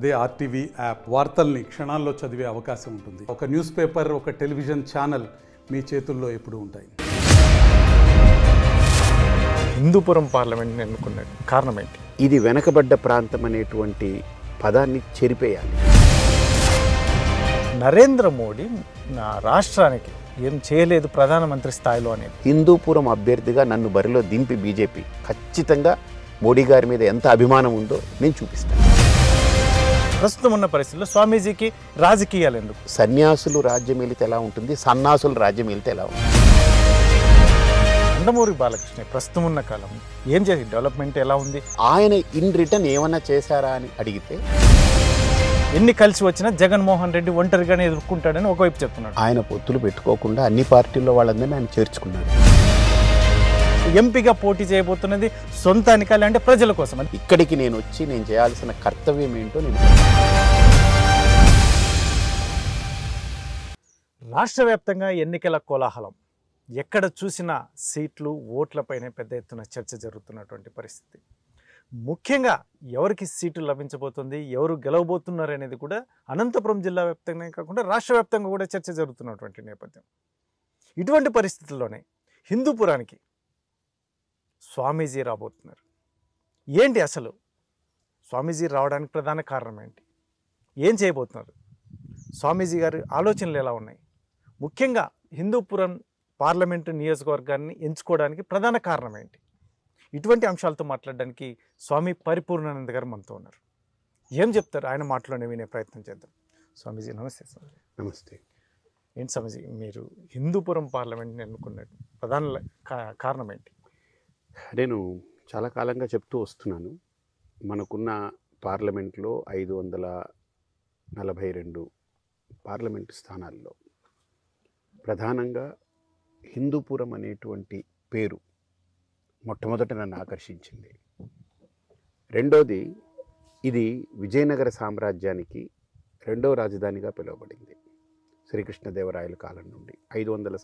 అదే RTV app వార్తల్ని క్షణాల్లో చదివే అవకాశం ఉంటుంది. ఒక న్యూస్ పేపర్, ఒక టెలివిజన్ ఛానల్ మీ చేతుల్లో ఎప్పుడూ ఉంటాయి. హిందూపురం పార్లమెంట్ని ఎన్నుకున్న కారణం ఏంటి? ఇది వెనకబడ్డ ప్రాంతం అనేటువంటి పదాన్ని చెరిపేయాలి. నరేంద్ర మోడీ నా రాష్ట్రానికి ఏం చేయలేదు ప్రధానమంత్రి స్థాయిలో అనేది. హిందూపురం అభ్యర్థిగా నన్ను బరిలో దింపి బీజేపీ ఖచ్చితంగా మోడీ గారి మీద ఎంత అభిమానం ఉందో నేను చూపిస్తాను. ప్రస్తుతం ఉన్న పరిస్థితుల్లో స్వామీజీకి రాజకీయాలు ఎందుకు? సన్యాసులు రాజ్యం వెళితే ఎలా ఉంటుంది, సన్నాసులు రాజ్యం వెళితే ఎలా ఉంటుంది? నందమూరి బాలకృష్ణ ప్రస్తుతం ఉన్న కాలం ఏం చేసి డెవలప్మెంట్ ఎలా ఉంది? ఆయన ఇన్ రిటర్న్ ఏమన్నా చేశారా అని అడిగితే ఎన్ని కలిసి వచ్చినా జగన్మోహన్ రెడ్డి ఒంటరిగానే ఎదుర్కొంటాడని ఒకవైపు చెప్తున్నాడు. ఆయన పొత్తులు పెట్టుకోకుండా అన్ని పార్టీల్లో వాళ్ళందరినీ ఆయన చేర్చుకున్నాడు. ఎంపీగా పోటీ చేయబోతున్నది సొంతానికా అంటే ప్రజల కోసం? ఇక్కడికి నేను వచ్చి నేను చేయాల్సిన కర్తవ్యం ఏంటో నేను రాష్ట్ర వ్యాప్తంగా ఎన్నికల కోలాహలం, ఎక్కడ చూసినా సీట్లు ఓట్లపైనే పెద్ద ఎత్తున చర్చ జరుగుతున్నటువంటి పరిస్థితి. ముఖ్యంగా ఎవరికి సీటు లభించబోతుంది, ఎవరు గెలవబోతున్నారు అనేది కూడా అనంతపురం జిల్లా వ్యాప్తంగా కాకుండా రాష్ట్ర వ్యాప్తంగా కూడా చర్చ జరుగుతున్నటువంటి నేపథ్యం. ఇటువంటి పరిస్థితుల్లోనే హిందూపురానికి స్వామీజీ రాబోతున్నారు. ఏంటి అసలు స్వామీజీ రావడానికి ప్రధాన కారణం ఏంటి? ఏం చేయబోతున్నారు? స్వామీజీ గారి ఆలోచనలు ఎలా ఉన్నాయి? ముఖ్యంగా హిందూపురం పార్లమెంటు నియోజకవర్గాన్ని ఎంచుకోవడానికి ప్రధాన కారణం ఏంటి? ఇటువంటి అంశాలతో మాట్లాడడానికి స్వామి పరిపూర్ణానంద గారు మనతో ఉన్నారు. ఏం చెప్తారు ఆయన మాటలోనే వినే ప్రయత్నం చేద్దాం. స్వామీజీ నమస్తే. స్వామీజీ నమస్తే. ఏంటి స్వామీజీ మీరు హిందూపురం పార్లమెంట్ని ఎన్నుకున్నట్టు ప్రధాన కారణం ఏంటి? నేను చాలా కాలంగా చెప్తూ వస్తున్నాను, మనకున్న పార్లమెంట్లో 542 పార్లమెంటు స్థానాల్లో ప్రధానంగా హిందూపురం అనేటువంటి పేరు మొట్టమొదట నన్ను ఆకర్షించింది. రెండోది, ఇది విజయనగర సామ్రాజ్యానికి రెండవ రాజధానిగా పిలువబడింది. శ్రీకృష్ణదేవరాయల కాలం నుండి 500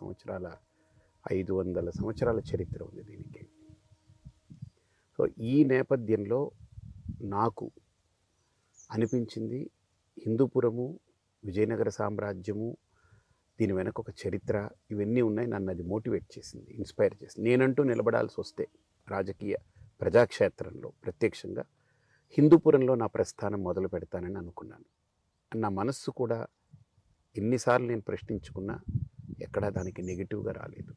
సంవత్సరాల చరిత్ర ఉంది దీనికి. సో ఈ నేపథ్యంలో నాకు అనిపించింది హిందూపురము, విజయనగర సామ్రాజ్యము, దీని వెనక ఒక చరిత్ర, ఇవన్నీ ఉన్నాయి. నన్ను అది మోటివేట్ చేసింది, ఇన్స్పైర్ చేసింది. నేనంటూ నిలబడాల్సి వస్తే రాజకీయ ప్రజాక్షేత్రంలో ప్రత్యక్షంగా హిందూపురంలో నా ప్రస్థానం మొదలు పెడతానని అనుకున్నాను. నా మనస్సు కూడా ఎన్నిసార్లు నేను ప్రశ్నించుకున్నా ఎక్కడా దానికి నెగిటివ్గా రాలేదు.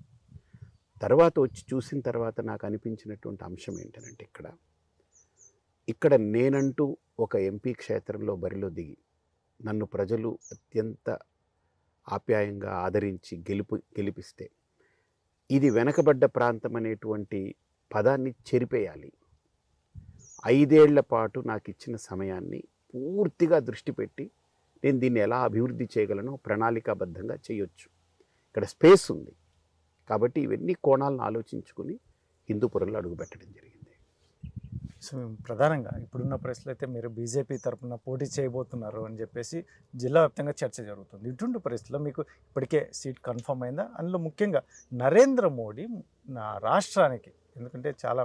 తర్వాత వచ్చి చూసిన తర్వాత నాకు అనిపించినటువంటి అంశం ఏంటంటే, ఇక్కడ నేనంటూ ఒక ఎంపీ క్షేత్రంలో బరిలో దిగి నన్ను ప్రజలు అత్యంత ఆప్యాయంగా ఆదరించి గెలిపిస్తే ఇది వెనకబడ్డ ప్రాంతం అనేటువంటి పదాన్ని చెరిపేయాలి. 5 ఏళ్ల పాటు నాకు ఇచ్చిన సమయాన్ని పూర్తిగా దృష్టి పెట్టి నేను దీన్ని ఎలా అభివృద్ధి చేయగలను, ప్రణాళికాబద్ధంగా చేయొచ్చు. ఇక్కడ స్పేస్ ఉంది కాబట్టి ఇవన్నీ కోణాలను ఆలోచించుకుని హిందూపురంలో అడుగుపెట్టడం జరిగింది. సో ప్రధానంగా ఇప్పుడున్న పరిస్థితులు అయితే మీరు బీజేపీ తరఫున పోటీ చేయబోతున్నారు అని చెప్పేసి జిల్లా వ్యాప్తంగా చర్చ జరుగుతుంది. ఇటువంటి పరిస్థితుల్లో మీకు ఇప్పటికే సీట్ కన్ఫర్మ్ అయిందా? అందులో ముఖ్యంగా నరేంద్ర మోడీ నా రాష్ట్రానికి, ఎందుకంటే చాలా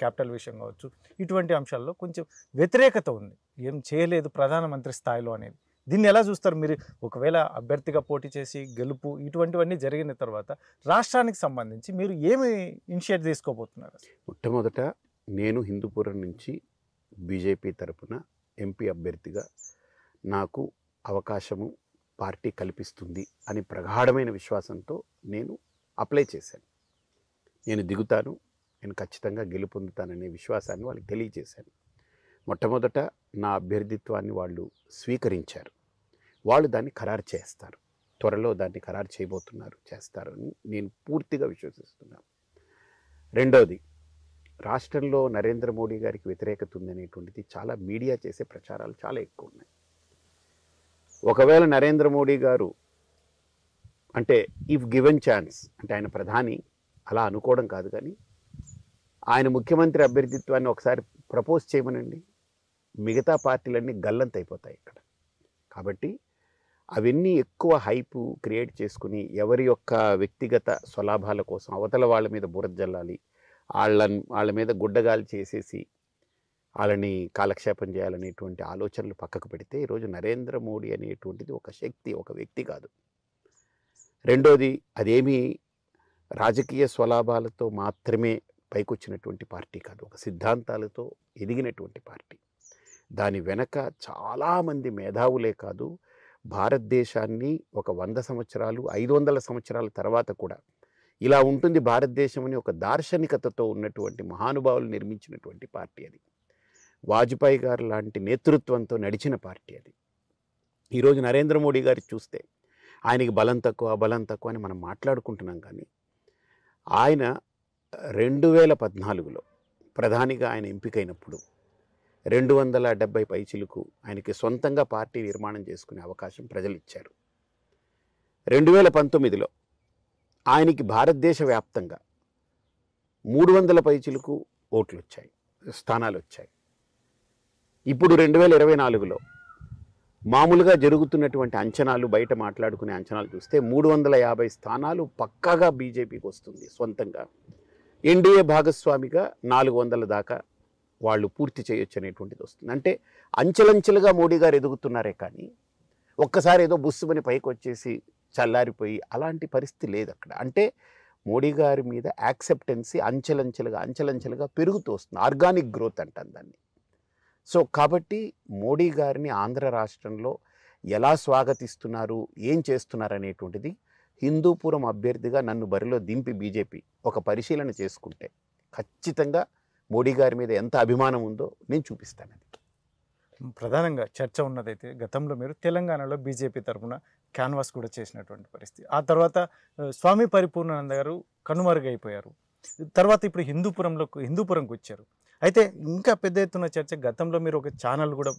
క్యాపిటల్ విషయం కావచ్చు, ఇటువంటి అంశాల్లో కొంచెం వ్యతిరేకత ఉంది, ఏం చేయలేదు ప్రధానమంత్రి స్థాయిలో అనేది. దీన్ని ఎలా చూస్తారు మీరు? ఒకవేళ అభ్యర్థిగా పోటీ చేసి గెలుపు ఇటువంటివన్నీ జరిగిన తర్వాత రాష్ట్రానికి సంబంధించి మీరు ఏమి ఇనిషియేట్ తీసుకోబోతున్నారు? మొట్టమొదట నేను హిందూపురం నుంచి బీజేపీ తరపున ఎంపీ అభ్యర్థిగా నాకు అవకాశము పార్టీ కల్పిస్తుంది అని ప్రగాఢమైన విశ్వాసంతో నేను అప్లై చేశాను. నేను దిగుతాను, నేను ఖచ్చితంగా గెలుపొందుతాననే విశ్వాసాన్ని వాళ్ళకి తెలియజేశాను. మొట్టమొదట నా అభ్యర్థిత్వాన్ని వాళ్ళు స్వీకరించారు. వాళ్ళు దాన్ని ఖరారు చేస్తారు, త్వరలో దాన్ని ఖరారు చేస్తారని నేను పూర్తిగా విశ్వసిస్తున్నాను. రెండోది, రాష్ట్రంలో నరేంద్ర మోడీ గారికి వ్యతిరేకత ఉందనేటువంటిది చాలా మీడియా చేసే ప్రచారాలు చాలా ఎక్కువ ఉన్నాయి. ఒకవేళ నరేంద్ర మోడీ గారు అంటే ఇఫ్ గివెన్ ఛాన్స్ అంటే ఆయన ప్రధాని అలా అనుకోవడం కాదు, కానీ ఆయన ముఖ్యమంత్రి అభ్యర్థిత్వాన్ని ఒకసారి ప్రపోజ్ చేయమనండి, మిగతా పార్టీలన్నీ గల్లంతైపోతాయి ఇక్కడ. కాబట్టి అవన్నీ ఎక్కువ హైపు క్రియేట్ చేసుకుని ఎవరి యొక్క వ్యక్తిగత స్వలాభాల కోసం అవతల వాళ్ళ మీద బురద జల్లాలి, వాళ్ళ మీద గుడ్డగాలి చేసేసి వాళ్ళని కాలక్షేపం చేయాలనేటువంటి ఆలోచనలు పక్కకు పెడితే ఈరోజు నరేంద్ర మోడీ అనేటువంటిది ఒక శక్తి, ఒక వ్యక్తి కాదు. రెండోది, అదేమీ రాజకీయ స్వలాభాలతో మాత్రమే పైకొచ్చినటువంటి పార్టీ కాదు, ఒక సిద్ధాంతాలతో ఎదిగినటువంటి పార్టీ. దాని వెనక చాలామంది మేధావులే కాదు, భారతదేశాన్ని ఒక 100 సంవత్సరాలు 500 సంవత్సరాల తర్వాత కూడా ఇలా ఉంటుంది భారతదేశం అని ఒక దార్శనికతతో ఉన్నటువంటి మహానుభావులు నిర్మించినటువంటి పార్టీ అది. వాజ్పేయి గారు లాంటి నేతృత్వంతో నడిచిన పార్టీ అది. ఈరోజు నరేంద్ర మోడీ గారి చూస్తే ఆయనకి బలం తక్కువ అని మనం మాట్లాడుకుంటున్నాం. కానీ ఆయన 2014లో ప్రధానిగా ఆయన ఎంపికైనప్పుడు 270 పైచిలకు ఆయనకి సొంతంగా పార్టీ నిర్మాణం చేసుకునే అవకాశం ప్రజలు ఇచ్చారు. 2019లో ఆయనకి భారతదేశ వ్యాప్తంగా 300 పైచిలకు ఓట్లు వచ్చాయి, స్థానాలు వచ్చాయి. ఇప్పుడు 2024లో మామూలుగా జరుగుతున్నటువంటి అంచనాలు, బయట మాట్లాడుకునే అంచనాలు చూస్తే 350 స్థానాలు పక్కాగా బీజేపీకి వస్తుంది సొంతంగా. ఎన్డీఏ భాగస్వామిగా 400 దాకా వాళ్ళు పూర్తి చేయొచ్చు అనేటువంటిది వస్తుంది. అంటే అంచెలంచెలుగా మోడీ గారు ఎదుగుతున్నారే కానీ ఒక్కసారి ఏదో బుస్సుమని పైకి వచ్చేసి చల్లారిపోయి అలాంటి పరిస్థితి లేదు అక్కడ. అంటే మోడీ గారి మీద యాక్సెప్టెన్సీ అంచెలంచెలుగా పెరుగుతూ వస్తుంది. ఆర్గానిక్ గ్రోత్ అంటాం దాన్ని. సో కాబట్టి మోడీ గారిని ఆంధ్ర రాష్ట్రంలో ఎలా స్వాగతిస్తున్నారు, ఏం చేస్తున్నారు అనేటువంటిది హిందూపురం అభ్యర్థిగా నన్ను బరిలో దింపి బీజేపీ ఒక పరిశీలన చేసుకుంటే ఖచ్చితంగా మోడీ గారి మీద ఎంత అభిమానం ఉందో నేను చూపిస్తాను. అది ప్రధానంగా చర్చ ఉన్నదైతే గతంలో మీరు తెలంగాణలో బీజేపీ తరఫున క్యాన్వాస్ కూడా చేసినటువంటి పరిస్థితి. ఆ తర్వాత స్వామి పరిపూర్ణానంద గారు కనుమరుగైపోయారు. తర్వాత ఇప్పుడు హిందూపురంకి వచ్చారు. అయితే ఇంకా పెద్ద ఎత్తున చర్చ, గతంలో మీరు ఒక ఛానల్ కూడా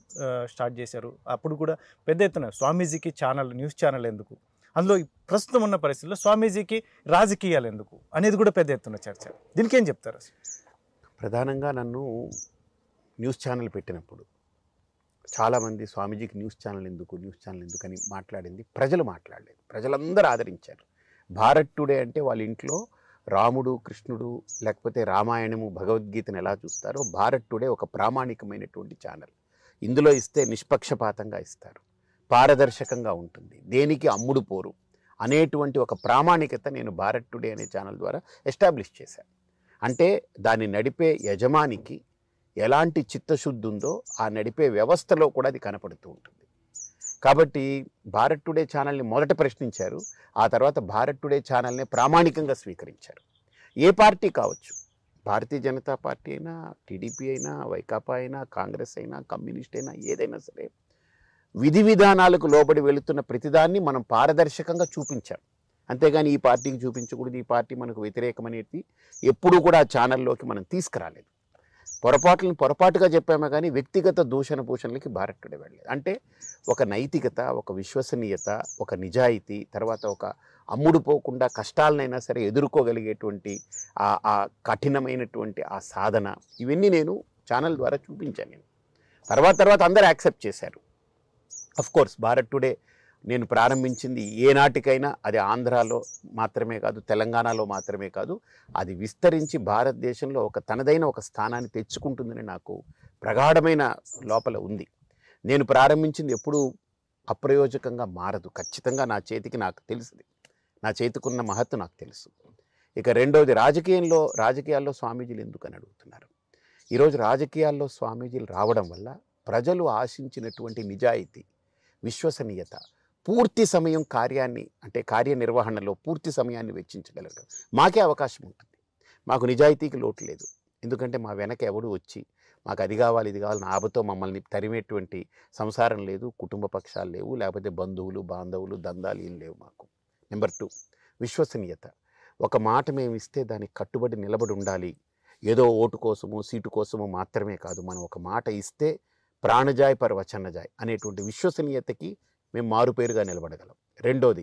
స్టార్ట్ చేశారు. అప్పుడు కూడా పెద్ద ఎత్తున స్వామీజీకి న్యూస్ ఛానల్ ఎందుకు, అందులో ప్రస్తుతం ఉన్న పరిస్థితుల్లో స్వామీజీకి రాజకీయాలు ఎందుకు అనేది కూడా పెద్ద ఎత్తున చర్చ. దీనికి ఏం చెప్తారు? ప్రధానంగా నన్ను న్యూస్ ఛానల్ పెట్టినప్పుడు చాలామంది స్వామీజీకి న్యూస్ ఛానల్ ఎందుకు అని మాట్లాడింది ప్రజలు మాట్లాడలేదు. ప్రజలందరూ ఆదరించారు. భారత్ టుడే అంటే వాళ్ళ ఇంట్లో రాముడు, కృష్ణుడు, లేకపోతే రామాయణము, భగవద్గీతను ఎలా చూస్తారో భారత్ టుడే ఒక ప్రామాణికమైనటువంటి ఛానల్. ఇందులో ఇస్తే నిష్పక్షపాతంగా ఇస్తారు, పారదర్శకంగా ఉంటుంది, దేనికి అమ్ముడు పోరు అనేటువంటి ఒక ప్రామాణికత నేను భారత్ టుడే అనే ఛానల్ ద్వారా ఎస్టాబ్లిష్ చేశాను. అంటే దాన్ని నడిపే యజమానికి ఎలాంటి చిత్తశుద్ధి ఉందో ఆ నడిపే వ్యవస్థలో కూడా అది కనపడుతూ ఉంటుంది. కాబట్టి భారత్ టుడే ఛానల్ని మొదట ప్రశ్నించారు, ఆ తర్వాత భారత్ టుడే ఛానల్ని ప్రామాణికంగా స్వీకరించారు. ఏ పార్టీ కావచ్చు, భారతీయ జనతా పార్టీ అయినా, టీడీపీ అయినా, వైకాపా అయినా, కాంగ్రెస్ అయినా, కమ్యూనిస్ట్ అయినా, ఏదైనా సరే విధి విధానాలకు లోబడి వెళుతున్న ప్రతిదాన్ని మనం పారదర్శకంగా చూపించాం. అంతేగాని ఈ పార్టీకి చూపించకూడదు, ఈ పార్టీ మనకు వ్యతిరేకమనేది ఎప్పుడూ కూడా ఆ ఛానల్లోకి మనం తీసుకురాలేదు. పొరపాటుగా చెప్పామే కానీ వ్యక్తిగత దూషణ భూషణలకి భారత్ టుడే వెళ్ళలేదు. అంటే ఒక నైతికత, ఒక విశ్వసనీయత, ఒక నిజాయితీ, తర్వాత ఒక అమ్ముడు పోకుండా కష్టాలనైనా సరే ఎదుర్కోగలిగేటువంటి ఆ కఠినమైనటువంటి ఆ సాధన, ఇవన్నీ నేను ఛానల్ ద్వారా చూపించాను. తర్వాత అందరూ యాక్సెప్ట్ చేశారు. అఫ్కోర్స్ భారత్ టుడే నేను ప్రారంభించింది ఏనాటికైనా అది ఆంధ్రాలో మాత్రమే కాదు, తెలంగాణలో మాత్రమే కాదు, అది విస్తరించి భారతదేశంలో ఒక తనదైన ఒక స్థానాన్ని తెచ్చుకుంటుందని నాకు ప్రగాఢమైన లోపల ఉంది. నేను ప్రారంభించింది ఎప్పుడూ అప్రయోజకంగా మారదు. ఖచ్చితంగా నా చేతికున్న మహత్తు నాకు తెలుసు. ఇక రెండవది, రాజకీయాల్లో స్వామీజీలు ఎందుకని అడుగుతున్నారు. ఈరోజు రాజకీయాల్లో స్వామీజీలు రావడం వల్ల ప్రజలు ఆశించినటువంటి నిజాయితీ, విశ్వసనీయత, పూర్తి సమయం కార్యనిర్వహణలో పూర్తి సమయాన్ని వెచ్చించగలగడం మాకే అవకాశం ఉంటుంది. మాకు నిజాయితీకి లోటు లేదు. ఎందుకంటే మా వెనక ఎవడు వచ్చి మాకు అది కావాలి ఇది కావాలి ఆబతో మమ్మల్ని తరిమేటువంటి సంసారం లేదు, కుటుంబ పక్షాలు లేవు, లేకపోతే బంధువులు బాంధవులు దందాలు ఏం లేవు మాకు. నెంబర్ 2, విశ్వసనీయత. ఒక మాట మేము ఇస్తే దానికి కట్టుబడి నిలబడి ఉండాలి. ఏదో ఓటు కోసమో సీటు కోసమో మాత్రమే కాదు, మనం ఒక మాట ఇస్తే ప్రాణజాయ్ పర్ వచనజాయ్ అనేటువంటి విశ్వసనీయతకి మేము మారుపేరుగా నిలబడగలం. రెండోది,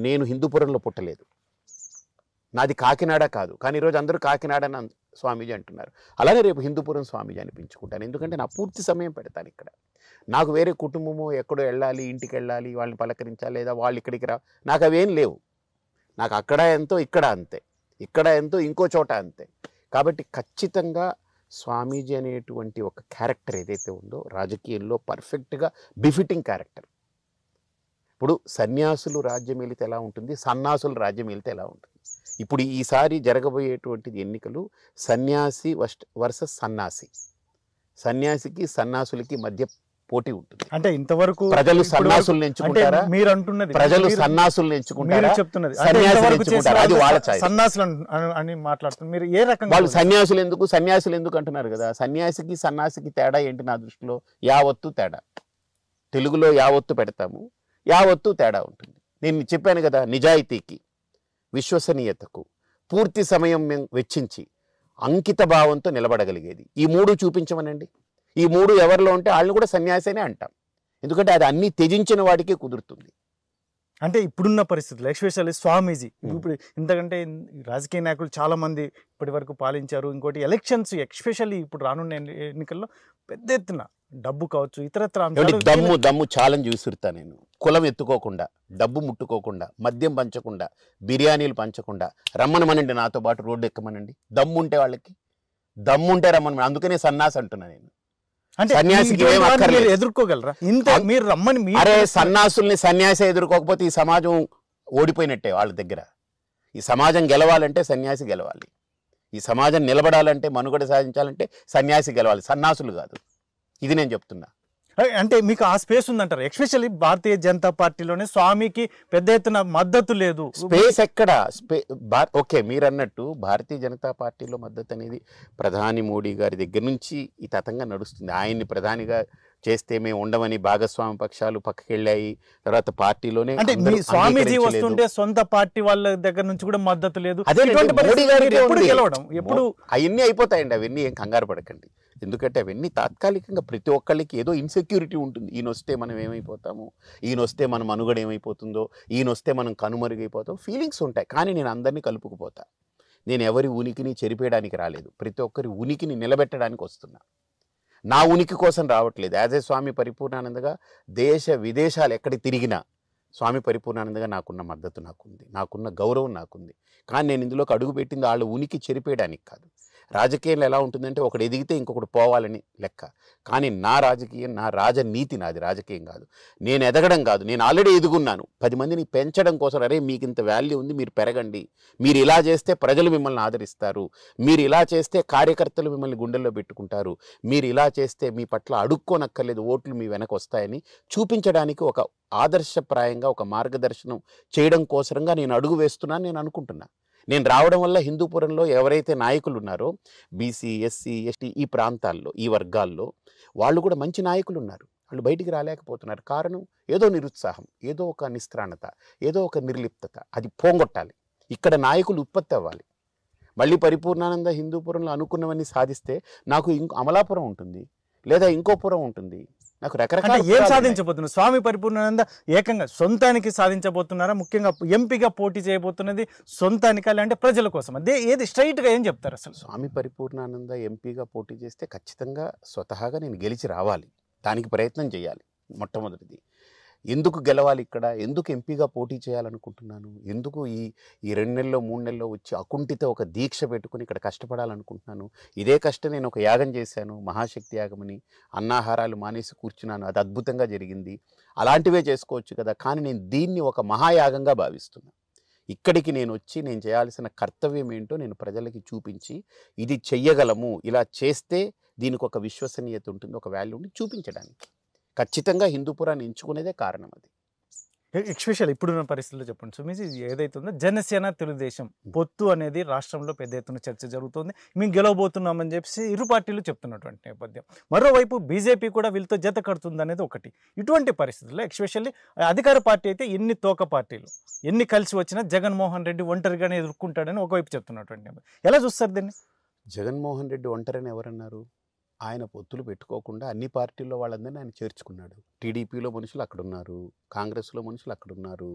నేను హిందూపురంలో పుట్టలేదు, నాది కాకినాడ కాదు, కానీ ఈరోజు అందరూ కాకినాడ స్వామీజీ అంటున్నారు. అలానే రేపు హిందూపురం స్వామీజీ అనిపించుకుంటాను. ఎందుకంటే నా పూర్తి సమయం పెడతాను ఇక్కడ. నాకు వేరే కుటుంబమో ఎక్కడో వెళ్ళాలి, ఇంటికి వెళ్ళాలి, వాళ్ళని పలకరించాలి, లేదా వాళ్ళు ఇక్కడికి నాకు అవేం లేవు. నాకు అక్కడ ఎంతో ఇక్కడ అంతే, ఇక్కడ ఎంతో ఇంకో చోట అంతే. కాబట్టి ఖచ్చితంగా స్వామీజీ అనేటువంటి ఒక క్యారెక్టర్ ఏదైతే ఉందో రాజకీయంలో పర్ఫెక్ట్గా బిఫిటింగ్ క్యారెక్టర్. ఇప్పుడు సన్యాసులు రాజ్యం వెళితే ఎలా ఉంటుంది, సన్నాసులు రాజ్యం వెళితే ఎలా ఉంటుంది. ఇప్పుడు ఈసారి జరగబోయేటువంటిది ఎన్నికలు సన్యాసి వర్సెస్ సన్నాసి. సన్యాసికి సన్నాసులకి మధ్య పోటీ ఉంటుంది. అంటే ఇంతవరకు ప్రజలు సన్నాసులను ఎంచుకుంటారా, మీరు అంటున్నది ప్రజలు సన్నాసులను ఎంచుకుంటారా, చెప్తున్నది సన్యాసులు ఎంచుకుంటారా, అది వాళ్ళ చాయిస్. సన్నాసులు అని మాట్లాడుతున్నారు మీరు. ఏ రకంగా వాళ్ళు సన్యాసులు ఎందుకు అంటున్నారు కదా, సన్యాసికి సన్నాసికి తేడా ఏంటి నా దృష్టిలో? యావత్తు తేడా. తెలుగులో యావత్తు పెడతాము, యావత్తు తేడా ఉంటుంది. నేను చెప్పాను కదా, నిజాయితీకి, విశ్వసనీయతకు పూర్తి సమయం వెచ్చించి అంకిత భావంతో నిలబడగలిగేది. ఈ మూడు చూపించమనండి. ఈ మూడు ఎవరిలో ఉంటే వాళ్ళని కూడా సన్యాసి అనే అంటాం. ఎందుకంటే అది అన్ని త్యజించిన వాడికే కుదురుతుంది. అంటే ఇప్పుడున్న పరిస్థితులు ఎస్పెషల్లీ స్వామీజీ ఇప్పుడు ఎందుకంటే రాజకీయ నాయకులు చాలా మంది ఇప్పటి వరకు పాలించారు. ఇంకోటి ఎలక్షన్స్ ఎస్పెషల్లీ ఇప్పుడు రానున్న ఎన్నికల్లో పెద్ద ఎత్తున డబ్బు కావచ్చు ఇతరత్ర దమ్ము ఛాలెంజ్ విసురుతా నేను. కులం ఎత్తుకోకుండా, డబ్బు ముట్టుకోకుండా, మద్యం పంచకుండా, బిర్యానీలు పంచకుండా రమ్మనమనండి, నాతో పాటు రోడ్డు ఎక్కమనండి. దమ్ముంటే వాళ్ళకి, దమ్ముంటే రమ్మని. అందుకనే సన్నాసి అంటున్నా నేను. సన్యాసికి ఎదుర్కోగలరా ఇంత మీరు రమ్మని? అరే సన్నాసుల్ని సన్యాసి ఎదుర్కోకపోతే ఈ సమాజం ఓడిపోయినట్టే వాళ్ళ దగ్గర. ఈ సమాజం గెలవాలంటే సన్యాసి గెలవాలి. ఈ సమాజం నిలబడాలంటే, మనుగడ సాధించాలంటే సన్యాసి గెలవాలి, సన్నాసులు కాదు. ఇది నేను చెప్తున్నా. అంటే మీకు ఆ స్పేస్ ఉందంటారు. ఎస్పెషల్లీ భారతీయ జనతా పార్టీలోనే స్వామికి పెద్ద ఎత్తున మద్దతు లేదు. స్పేస్ ఎక్కడ? ఓకే, మీరు అన్నట్టు భారతీయ జనతా పార్టీలో మద్దతు అనేది ప్రధాని మోడీ గారి దగ్గర నుంచి ఈ తతంగా నడుస్తుంది. ఆయన్ని ప్రధానిగా చేస్తే మేము ఉండమని భాగస్వామ్య పక్షాలు పక్కకి వెళ్ళాయి. తర్వాత పార్టీలోనే అంటే స్వామీజీ వస్తుంటే సొంత పార్టీ వాళ్ళ దగ్గర నుంచి కూడా మద్దతు లేదు. ఎప్పుడు అవన్నీ అయిపోతాయండి. అవన్నీ ఏం కంగారు పడకండి. ఎందుకంటే అవన్నీ తాత్కాలికంగా ప్రతి ఒక్కళ్ళకి ఏదో ఇన్సెక్యూరిటీ ఉంటుంది. ఈయన వస్తే మనం ఏమైపోతాము, ఈయన వస్తే మన మనుగడ ఏమైపోతుందో, ఈయన వస్తే మనం కనుమరుగైపోతాం, ఫీలింగ్స్ ఉంటాయి. కానీ నేను అందరినీ కలుపుకుపోతా. నేను ఎవరి ఉనికిని చెరిపేయడానికి రాలేదు, ప్రతి ఒక్కరి ఉనికిని నిలబెట్టడానికి వస్తున్నా. నా ఉనికి కోసం రావట్లేదు. యాజ్ ఏ స్వామి పరిపూర్ణానందగా దేశ విదేశాలు ఎక్కడికి తిరిగినా స్వామి పరిపూర్ణానందగా నాకున్న మద్దతు నాకుంది, నాకున్న గౌరవం నాకుంది. కానీ నేను ఇందులోకి అడుగుపెట్టింది వాళ్ళ ఉనికి చెరిపేయడానికి కాదు. రాజకీయంలో ఎలా ఉంటుందంటే ఒకడు ఎదిగితే ఇంకొకటి పోవాలని లెక్క. కానీ నా రాజకీయం, నా రాజనీతి నాది, రాజకీయం కాదు. నేను ఎదగడం కాదు, నేను ఆల్రెడీ ఎదుగున్నాను. 10 మందిని పెంచడం కోసం, అరే మీకు ఇంత వాల్యూ ఉంది, మీరు పెరగండి, మీరు ఇలా చేస్తే ప్రజలు మిమ్మల్ని ఆదరిస్తారు, మీరు ఇలా చేస్తే కార్యకర్తలు మిమ్మల్ని గుండెల్లో పెట్టుకుంటారు, మీరు ఇలా చేస్తే మీ పట్ల అడుక్కోనక్కర్లేదు, ఓట్లు మీ వెనక వస్తాయని చూపించడానికి ఒక ఆదర్శప్రాయంగా ఒక మార్గదర్శనం చేయడం కోసంగా నేను అడుగు వేస్తున్నాను నేను అనుకుంటున్నా. నేను రావడం వల్ల హిందూపురంలో ఎవరైతే నాయకులు ఉన్నారో బీసీ, ఎస్సీ, ఎస్టీ ఈ ప్రాంతాల్లో, ఈ వర్గాల్లో వాళ్ళు కూడా మంచి నాయకులు ఉన్నారు. వాళ్ళు బయటికి రాలేకపోతున్నారు. కారణం ఏదో నిరుత్సాహం, ఏదో ఒక నిస్త్రాణత, ఏదో ఒక నిర్లిప్తత. అది పోగొట్టాలి. ఇక్కడ నాయకులు ఉత్పత్తి అవ్వాలి. మళ్ళీ పరిపూర్ణానంద హిందూపురంలో అనుకున్నవన్నీ సాధిస్తే నాకు అమలాపురం ఉంటుంది, లేదా ఇంకో పురం ఉంటుంది. నాకు రకరకాల ఏం సాధించబోతున్నారు స్వామి పరిపూర్ణానంద? ఏకంగా సొంతానికి సాధించబోతున్నారా? ముఖ్యంగా ఎంపీగా పోటీ చేయబోతున్నది సొంతానికి అంటే ప్రజల కోసం? అదే ఏది స్ట్రైట్గా ఏం చెప్తారు అసలు? స్వామి పరిపూర్ణానంద ఎంపీగా పోటీ చేస్తే ఖచ్చితంగా స్వతహాగా నేను గెలిచి రావాలి. దానికి ప్రయత్నం చేయాలి. మొట్టమొదటిది ఎందుకు గెలవాలి, ఇక్కడ ఎందుకు ఎంపీగా పోటీ చేయాలనుకుంటున్నాను, ఎందుకు ఈ 2 నెలల్లో 3 నెలల్లో వచ్చి అకుంఠిత ఒక దీక్ష పెట్టుకుని ఇక్కడ కష్టపడాలనుకుంటున్నాను. ఇదే కష్టం నేను ఒక యాగం చేశాను, మహాశక్తి యాగమని. అన్నాహారాలు మానేసి కూర్చున్నాను, అది అద్భుతంగా జరిగింది. అలాంటివే చేసుకోవచ్చు కదా. కానీ నేను దీన్ని ఒక మహాయాగంగా భావిస్తున్నాను. ఇక్కడికి నేను వచ్చి నేను చేయాల్సిన కర్తవ్యం ఏంటో నేను ప్రజలకి చూపించి, ఇది చెయ్యగలము, ఇలా చేస్తే దీనికి ఒక విశ్వసనీయత ఉంటుంది, ఒక వాల్యూ ఉంది చూపించడానికి ఖచ్చితంగా హిందూపురాన్ని ఎంచుకునేదే కారణం. అది ఎస్పెషల్ ఇప్పుడున్న పరిస్థితుల్లో చెప్పండి సుమీజీ, ఏదైతే ఉందో జనసేన తెలుగుదేశం పొత్తు అనేది రాష్ట్రంలో పెద్ద ఎత్తున చర్చ జరుగుతుంది. మేము గెలవబోతున్నామని చెప్పి ఇరు పార్టీలు చెప్తున్నటువంటి నేపథ్యం. మరోవైపు బీజేపీ కూడా వీళ్ళతో జత కడుతుంది అనేది ఒకటి. ఇటువంటి పరిస్థితుల్లో ఎస్పెషల్లీ అధికార పార్టీ అయితే ఎన్ని తోక పార్టీలు ఎన్ని కలిసి వచ్చినా జగన్మోహన్ రెడ్డి ఒంటరిగానే ఎదుర్కొంటాడని ఒకవైపు చెప్తున్నటువంటి. ఎలా చూస్తారు దీన్ని? జగన్మోహన్ రెడ్డి ఒంటరిని ఎవరన్నారు? ఆయన పొత్తులు పెట్టుకోకుండా అన్ని పార్టీల్లో వాళ్ళందరినీ ఆయన చేర్చుకున్నాడు. టీడీపీలో మనుషులు అక్కడున్నారు, కాంగ్రెస్లో మనుషులు అక్కడున్నారు,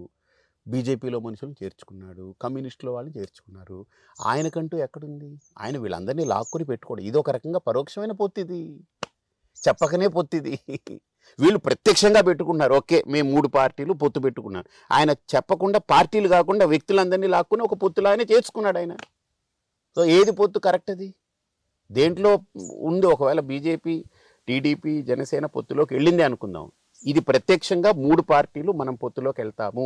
బీజేపీలో మనుషులను చేర్చుకున్నాడు, కమ్యూనిస్టులో వాళ్ళు చేర్చుకున్నారు. ఆయనకంటూ ఎక్కడుంది? ఆయన వీళ్ళందరినీ లాక్కుని పెట్టుకోడు. ఇది ఒక రకంగా పరోక్షమైన పొత్తిది, చెప్పకనే పొత్తిది. వీళ్ళు ప్రత్యక్షంగా పెట్టుకున్నారు. ఓకే మేము 3 పార్టీలు పొత్తు పెట్టుకున్నారు. ఆయన చెప్పకుండా పార్టీలు కాకుండా వ్యక్తులందరినీ లాక్కుని ఒక పొత్తులో ఆయన చేర్చుకున్నాడు ఆయన. సో ఏది పొత్తు కరెక్ట్? అది దేంట్లో ఉంది, ఒకవేళ బీజేపీ, టీడీపీ, జనసేన పొత్తులోకి వెళ్ళింది అనుకుందాం, ఇది ప్రత్యక్షంగా 3 పార్టీలు మనం పొత్తులోకి వెళ్తాము,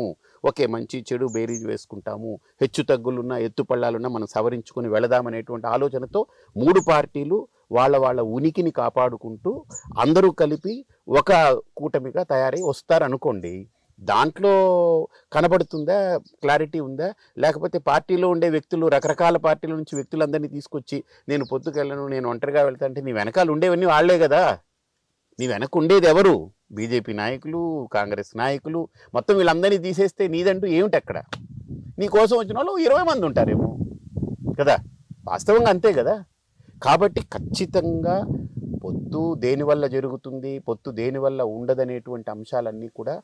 ఓకే మంచి చెడు బేరీజ్ వేసుకుంటాము, హెచ్చు తగ్గులున్నా ఎత్తుపళ్ళాలున్నా మనం సవరించుకొని వెళదామనేటువంటి ఆలోచనతో 3 పార్టీలు వాళ్ళ ఉనికిని కాపాడుకుంటూ అందరూ కలిపి ఒక కూటమిగా తయారై వస్తారనుకోండి. దాంట్లో కనబడుతుందా, క్లారిటీ ఉందా? లేకపోతే పార్టీలో ఉండే వ్యక్తులు, రకరకాల పార్టీల నుంచి వ్యక్తులందరినీ తీసుకొచ్చి నేను పొత్తుకెళ్ళను, నేను ఒంటరిగా వెళ్తా అంటే నీ వెనకాల ఉండేవన్నీ వాళ్లే కదా. నీ వెనక ఉండేది ఎవరు? బీజేపీ నాయకులు, కాంగ్రెస్ నాయకులు, మొత్తం వీళ్ళందరినీ తీసేస్తే నీదంటూ ఏమిటి అక్కడ? నీ కోసం వచ్చిన వాళ్ళు 20 మంది ఉంటారేమో కదా, వాస్తవంగా అంతే కదా. కాబట్టి ఖచ్చితంగా పొత్తు దేనివల్ల జరుగుతుంది, పొత్తు దేనివల్ల ఉండదనేటువంటి అంశాలన్నీ కూడా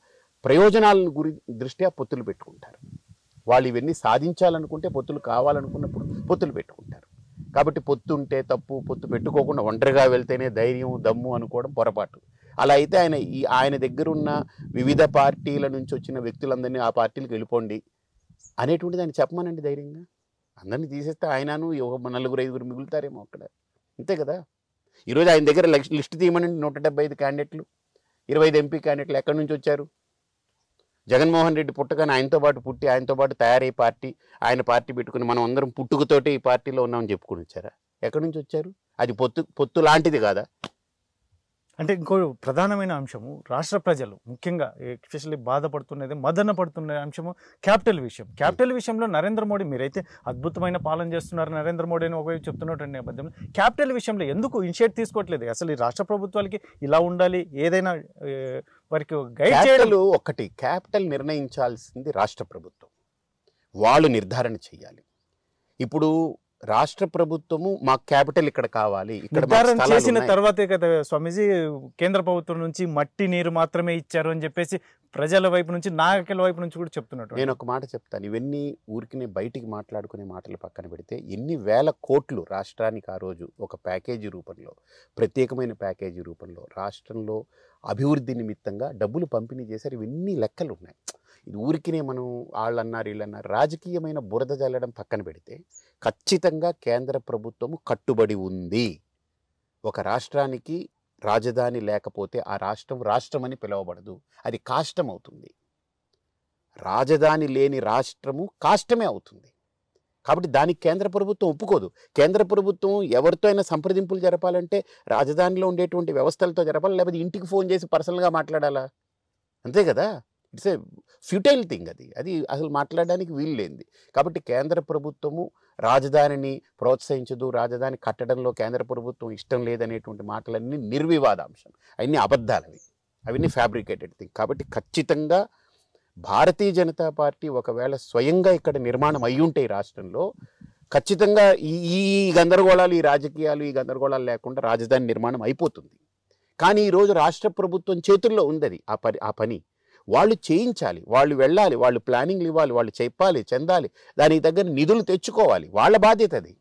ప్రయోజనాలను దృష్ట్యా పొత్తులు పెట్టుకుంటారు. వాళ్ళు ఇవన్నీ సాధించాలనుకుంటే, పొత్తులు కావాలనుకున్నప్పుడు పొత్తులు పెట్టుకుంటారు. కాబట్టి పొత్తు ఉంటే తప్పు, పొత్తు పెట్టుకోకుండా ఒంటరిగా వెళ్తేనే ధైర్యం, దమ్ము అనుకోవడం పొరపాటు. అలా అయితే ఆయన దగ్గర ఉన్న వివిధ పార్టీల నుంచి వచ్చిన వ్యక్తులందరినీ ఆ పార్టీలకు వెళ్ళిపోండి అనేటువంటిది ఆయన చెప్పమనండి ధైర్యంగా. అందరినీ తీసేస్తే ఆయనను 4-5 మిగులుతారేమో అక్కడ, అంతే కదా. ఈరోజు ఆయన దగ్గర లిస్ట్ తీయమనండి, 175 క్యాండిడేట్లు, 25 ఎంపీ క్యాండిడేట్లు ఎక్కడి నుంచి వచ్చారు? జగన్మోహన్ రెడ్డి పుట్టగానే ఆయనతో పాటు పుట్టి, ఆయనతో పాటు తయారై పార్టీ, ఆయన పార్టీ పెట్టుకుని మనం అందరం పుట్టుకతోటి ఈ పార్టీలో ఉన్నామని చెప్పుకుని వచ్చారా? ఎక్కడి నుంచి వచ్చారు? అది పొత్తు లాంటిది కాదా? అంటే ఇంకో ప్రధానమైన అంశము, రాష్ట్ర ప్రజలు ముఖ్యంగా ఎస్పెషల్లీ బాధపడుతున్నది, మదన పడుతున్న అంశము క్యాపిటల్ విషయం. క్యాపిటల్ విషయంలో నరేంద్ర మోడీ, మీరైతే అద్భుతమైన పాలన చేస్తున్నారు నరేంద్ర మోడీ అని ఒకవైపు చెప్తున్నటువంటి నేపథ్యంలో క్యాపిటల్ విషయంలో ఎందుకు ఇనిషియేట్ తీసుకోవట్లేదు? అసలు ఈ రాష్ట్ర ప్రభుత్వాలకి ఇలా ఉండాలి, ఏదైనా వారికి గైడ్ చేయడం. ఒకటి, క్యాపిటల్ నిర్ణయించాల్సింది రాష్ట్ర ప్రభుత్వం, వాళ్ళు నిర్ధారణ చేయాలి. ఇప్పుడు రాష్ట్ర ప్రభుత్వము మాకు క్యాపిటల్ ఇక్కడ కావాలి, నిర్ధారణ చేసిన తర్వాతే కదా స్వామీజీ కేంద్ర ప్రభుత్వం నుంచి మట్టి నీరు మాత్రమే ఇచ్చారు అని చెప్పేసి ప్రజల వైపు నుంచి, నాయకుల వైపు నుంచి కూడా చెప్తున్నట్టు. నేను ఒక మాట చెప్తాను, ఇవన్నీ ఊరికినే బయటికి మాట్లాడుకునే మాటలు పక్కన పెడితే, ఎన్ని వేల కోట్లు రాష్ట్రానికి ఆ రోజు ఒక ప్యాకేజీ రూపంలో, ప్రత్యేకమైన ప్యాకేజీ రూపంలో రాష్ట్రంలో అభివృద్ధి నిమిత్తంగా డబ్బులు పంపిణీ చేశారు. ఇవన్నీ లెక్కలు ఉన్నాయి. ఇది ఊరికినే మనం వాళ్ళన్నారు వీళ్ళన్నారు రాజకీయమైన బురద జల్లడం పక్కన పెడితే, ఖచ్చితంగా కేంద్ర ప్రభుత్వము కట్టుబడి ఉంది. ఒక రాష్ట్రానికి రాజధాని లేకపోతే ఆ రాష్ట్రం అని పిలువబడదు, అది కాష్టం అవుతుంది. రాజధాని లేని రాష్ట్రము కాష్టమే అవుతుంది. కాబట్టి దానికి కేంద్ర ప్రభుత్వం ఒప్పుకోదు. కేంద్ర ప్రభుత్వం ఎవరితో అయినా సంప్రదింపులు జరపాలంటే రాజధానిలో ఉండేటువంటి వ్యవస్థలతో జరపాలి, లేకపోతే ఇంటికి ఫోన్ చేసి పర్సనల్గా మాట్లాడాలా, అంతే కదా. ఇట్స్ ఏ ఫ్యూటైల్ థింగ్, అది అసలు మాట్లాడడానికి వీలు లేనిది. కాబట్టి కేంద్ర ప్రభుత్వము రాజధానిని ప్రోత్సహించదు, రాజధాని కట్టడంలో కేంద్ర ప్రభుత్వం ఇష్టం లేదనేటువంటి మాటలన్నీ నిర్వివాదాంశం, అవన్నీ అబద్ధాలవి, అవన్నీ ఫ్యాబ్రికేటెడ్ థింగ్. కాబట్టి ఖచ్చితంగా భారతీయ జనతా పార్టీ ఒకవేళ స్వయంగా ఇక్కడ నిర్మాణం అయ్యుంటే ఈ రాష్ట్రంలో, ఖచ్చితంగా ఈ గందరగోళాలు, ఈ రాజకీయాలు, ఈ గందరగోళాలు లేకుండా రాజధాని నిర్మాణం అయిపోతుంది. కానీ ఈరోజు రాష్ట్ర ప్రభుత్వం చేతుల్లో ఉంది ఆ పని. వాళ్ళు చేయించాలి, వాళ్ళు వెళ్ళాలి, వాళ్ళు ప్లానింగ్లు ఇవ్వాలి, వాళ్ళు చెప్పాలి, చెందాలి, దానికి తగ్గ నిధులు తెచ్చుకోవాలి, వాళ్ళ బాధ్యత అది,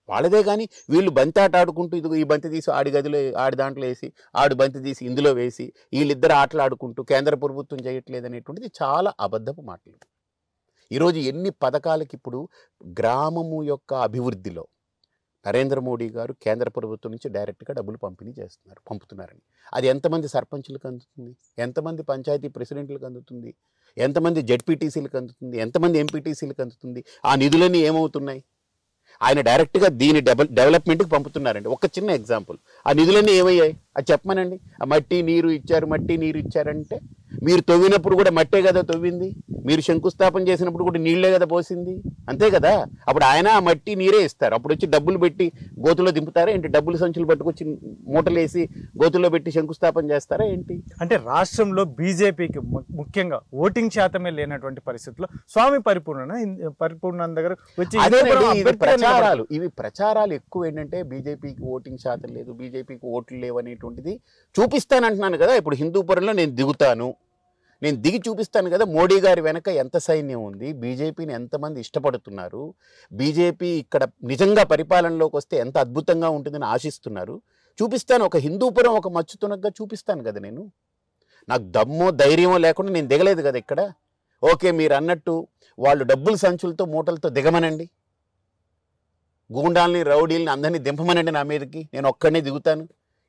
వాళ్ళదే. కానీ వీళ్ళు బంతి ఆట ఆడుకుంటూ ఇదిగో ఈ బంతి తీసి ఆడి గదిలో, ఆడి దాంట్లో వేసి, ఆడు బంతి తీసి ఇందులో వేసి, వీళ్ళిద్దరు ఆటలాడుకుంటూ కేంద్ర ప్రభుత్వం చేయట్లేదు అనేటువంటిది చాలా అబద్ధపు మాటలు. ఈరోజు ఎన్ని పథకాలకి ఇప్పుడు గ్రామము యొక్క అభివృద్ధిలో నరేంద్ర మోడీ గారు కేంద్ర ప్రభుత్వం నుంచి డైరెక్ట్గా డబ్బులు పంపుతున్నారని, అది ఎంతమంది సర్పంచులకు అందుతుంది, ఎంతమంది పంచాయతీ ప్రెసిడెంట్లకు అందుతుంది, ఎంతమంది జెడ్పీటీసీలకు అందుతుంది, ఎంతమంది ఎంపీటీసీలకు అందుతుంది, ఆ నిధులన్నీ ఏమవుతున్నాయి? ఆయన డైరెక్ట్గా దీని డెవలప్మెంట్కి పంపుతున్నారండి. ఒక చిన్న ఎగ్జాంపుల్, ఆ నిధులన్నీ ఏమయ్యాయి అది చెప్పమనండి. ఆ మట్టి నీరు ఇచ్చారంటే మీరు తవ్వినప్పుడు కూడా మట్టే కదా తవ్వింది, మీరు శంకుస్థాపన చేసినప్పుడు కూడా నీళ్లే కదా పోసింది, అంతే కదా. అప్పుడు ఆయన ఆ మట్టి నీరే ఇస్తారు, అప్పుడు వచ్చి డబ్బులు పెట్టి గోతులో దింపుతారా ఏంటి? డబ్బులు సంచులు పట్టుకొచ్చి మూటలేసి గోతుల్లో పెట్టి శంకుస్థాపన చేస్తారా ఏంటి? అంటే రాష్ట్రంలో బీజేపీకి ముఖ్యంగా ఓటింగ్ శాతమే లేనటువంటి పరిస్థితుల్లో స్వామి పరిపూర్ణ దగ్గర వచ్చి ఇవి ప్రచారాలు ఎక్కువ. ఏంటంటే బీజేపీకి ఓటింగ్ శాతం లేదు, బీజేపీకి ఓట్లు లేవు అనేటువంటిది చూపిస్తానంటున్నాను కదా. ఇప్పుడు హిందూపురంలో నేను దిగి చూపిస్తాను కదా, మోడీ గారి వెనక ఎంత సైన్యం ఉంది, బీజేపీని ఎంతమంది ఇష్టపడుతున్నారు, బీజేపీ ఇక్కడ నిజంగా పరిపాలనలోకి వస్తే ఎంత అద్భుతంగా ఉంటుందని ఆశిస్తున్నారు, చూపిస్తాను. ఒక హిందూపురం ఒక మచ్చుతునగ్గా చూపిస్తాను కదా నేను. నాకు దమ్మో ధైర్యమో లేకుండా నేను దిగలేదు కదా ఇక్కడ. ఓకే, మీరు అన్నట్టు వాళ్ళు డబ్బుల సంచులతో మూటలతో దిగమనండి, గూండాల్ని రౌడీల్ని అందరినీ దింపమనండి నా మీదకి, నేను ఒక్కడనే దిగుతాను.